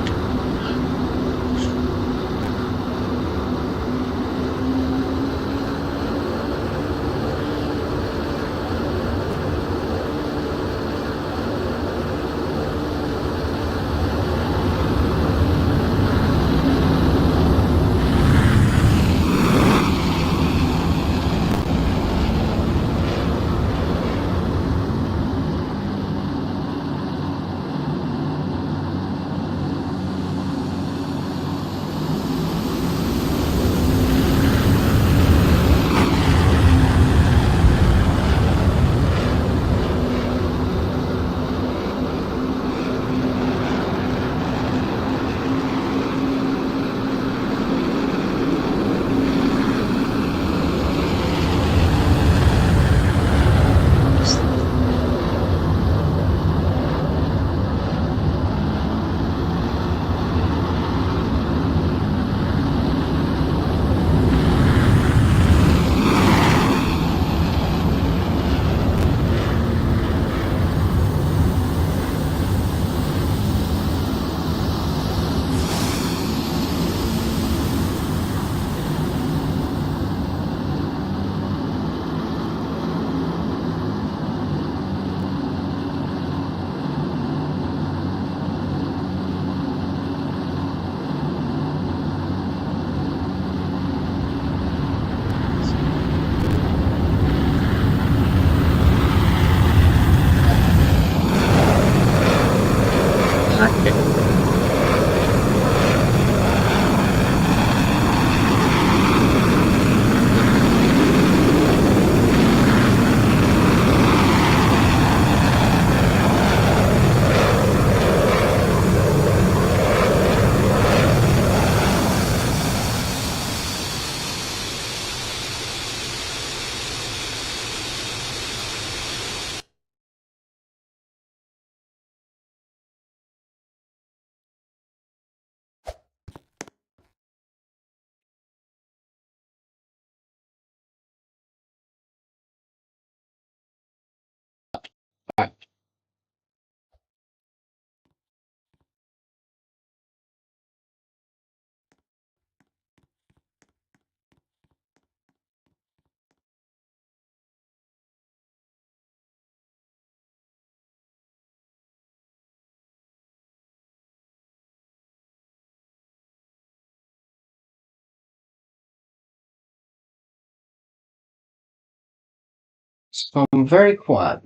So I'm very quiet.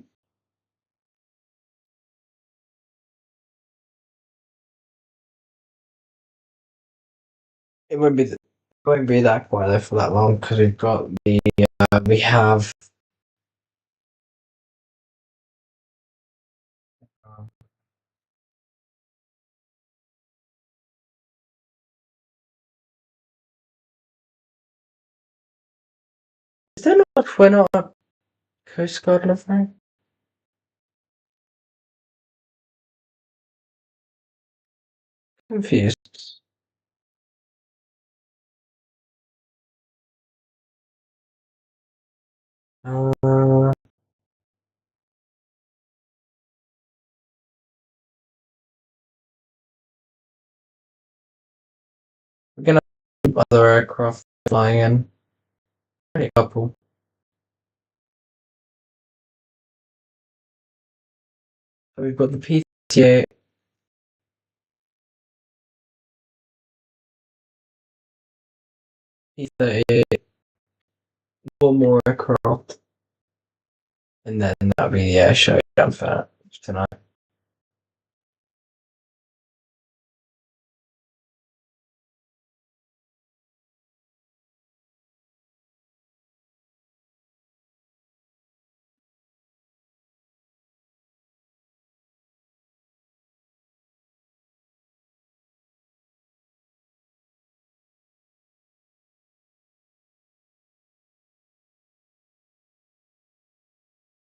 It won't be that quiet for that long because we have. Is there not we're not a Coast Guard livery? Confused. Uh, we're gonna have other aircraft flying in. Only a couple. So we've got the PTA. P-38, one more aircraft, and then that'll be the Airshow done for tonight.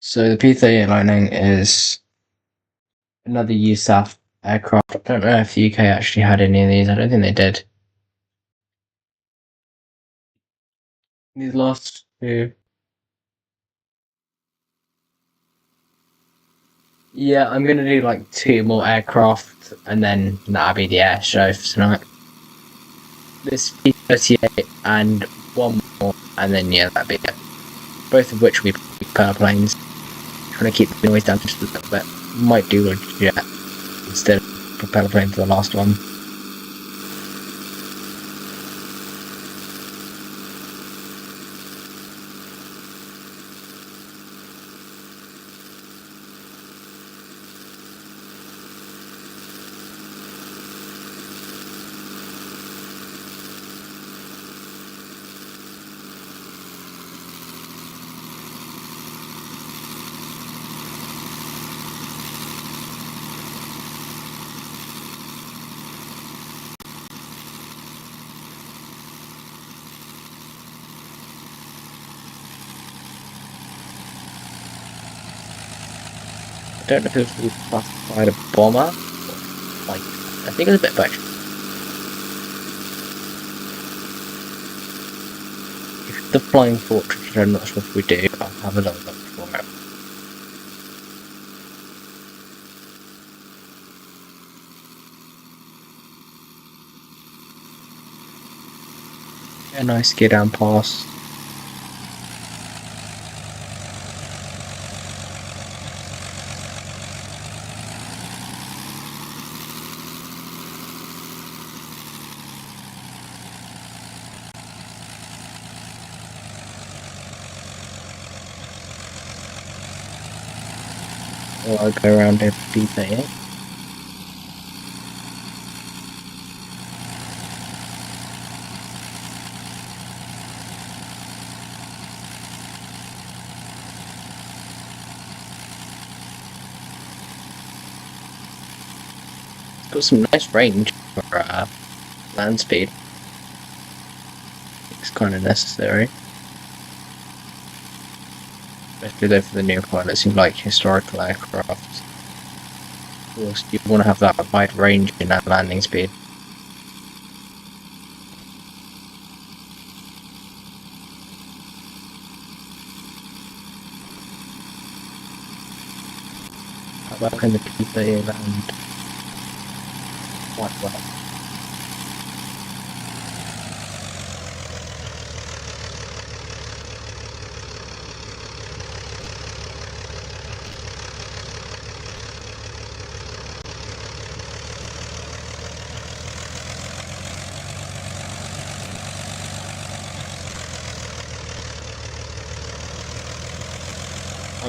So the P-38 Lightning is another USAF aircraft. I don't know if the UK actually had any of these. I don't think they did. These last two. Yeah, I'm gonna do like two more aircraft, and then that'll be the air show for tonight. This P-38 and one more, and then yeah, that'll be it. Both of which will be propeller planes. Trying to keep the noise down just a little bit. Might do a jet instead of propeller plane for the last one. I don't know if it was classified a bomber. Like, I think it was a bit of both. If the Flying Fortress, which I'm not sure if we do, I'll have a little look for it. A nice gear down pass. Or I'll go around here for P-38. It's got some nice range for land speed. It's kind of necessary. Especially though for the new pilots who like historical aircraft. Of course, you want to have that wide range in that landing speed. How about can the P-38 land quite well?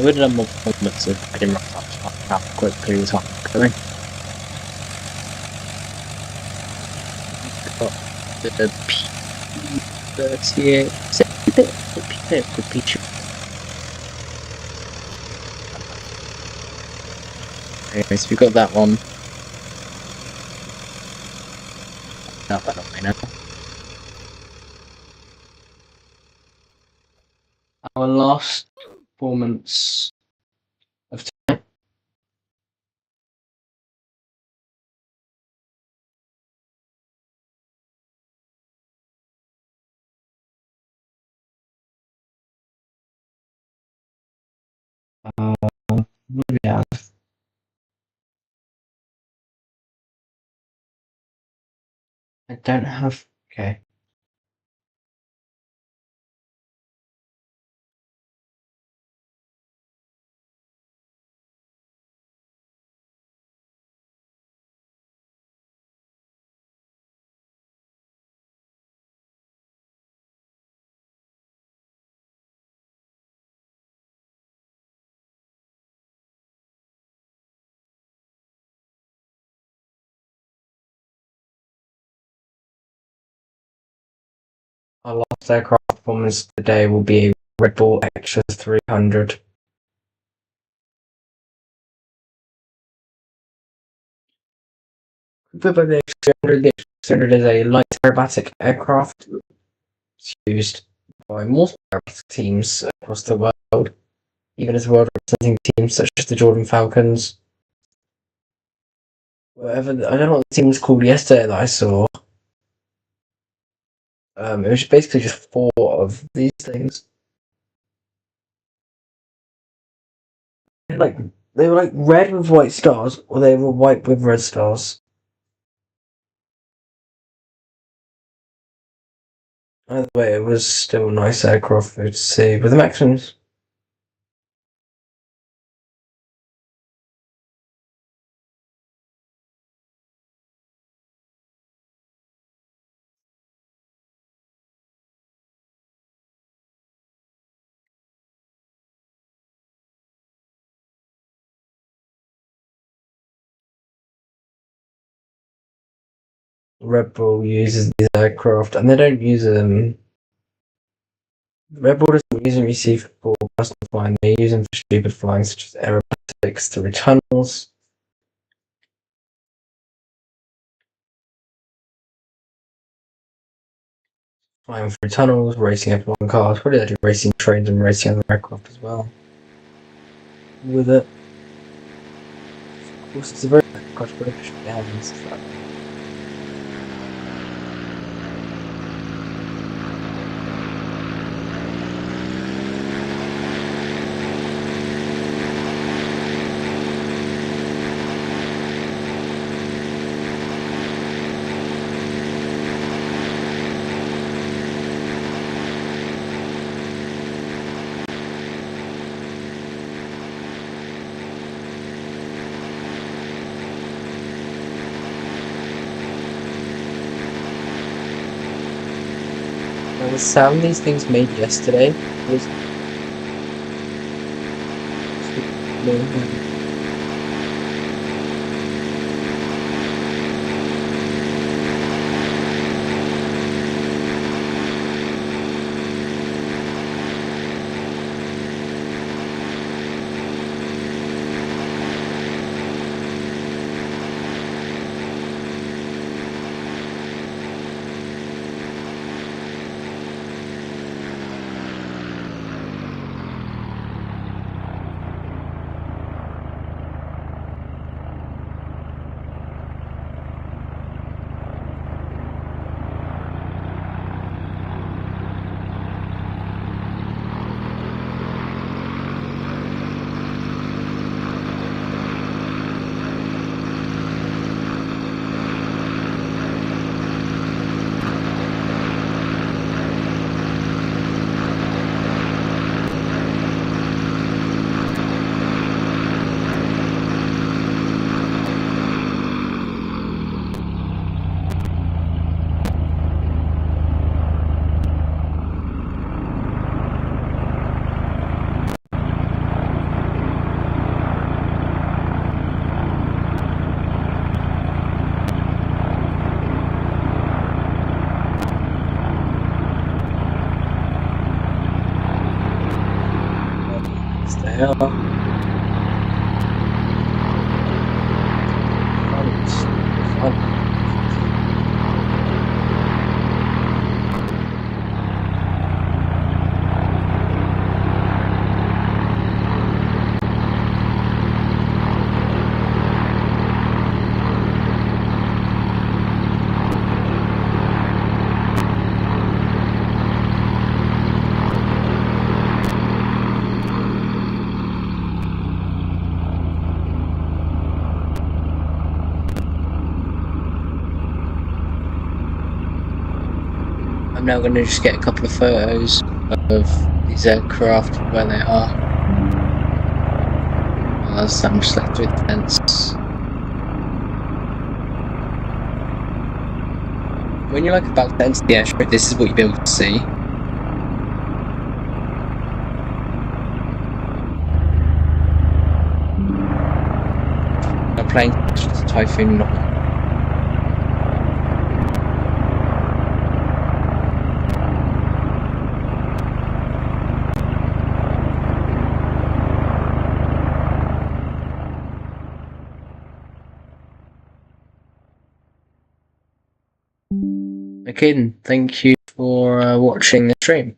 would have done more performance if I didn't run up how quickly the time was going. Got the P38. Is it the P? Anyways, we got that one. Not that way now. Our last performance of time. What do we have? I don't have. Okay. Our last aircraft performance today will be a Red Bull Extra 300. The Extra 300 is a light aerobatic aircraft. It's used by multiple aerobatic teams across the world, even as world representing teams such as the Jordan Falcons. Whatever, I don't know what the team was called yesterday that I saw. It was basically just 4 of these things. Like they were like red with white stars, or they were white with red stars. Either way, it was still a nice aircraft to see. With the Maxims, Red Bull uses these aircraft, and they don't use them. Red Bull doesn't use them, you see, for personal flying. They use them for stupid flying, such as aerobatics through tunnels. Flying through tunnels, racing F1 cars. Probably they do racing trains and racing other aircraft as well. With it, of course, it's a very controversial balance. Now, the sound these things made yesterday was are. Fun. I'm now going to just get a couple of photos of these aircraft where they are. Whilst I'm just left through the fence. When you're like about to enter the airstrip, this is what you'll be able to see. I'm playing Typhoon Knock. Okay, then, thank you for watching the stream.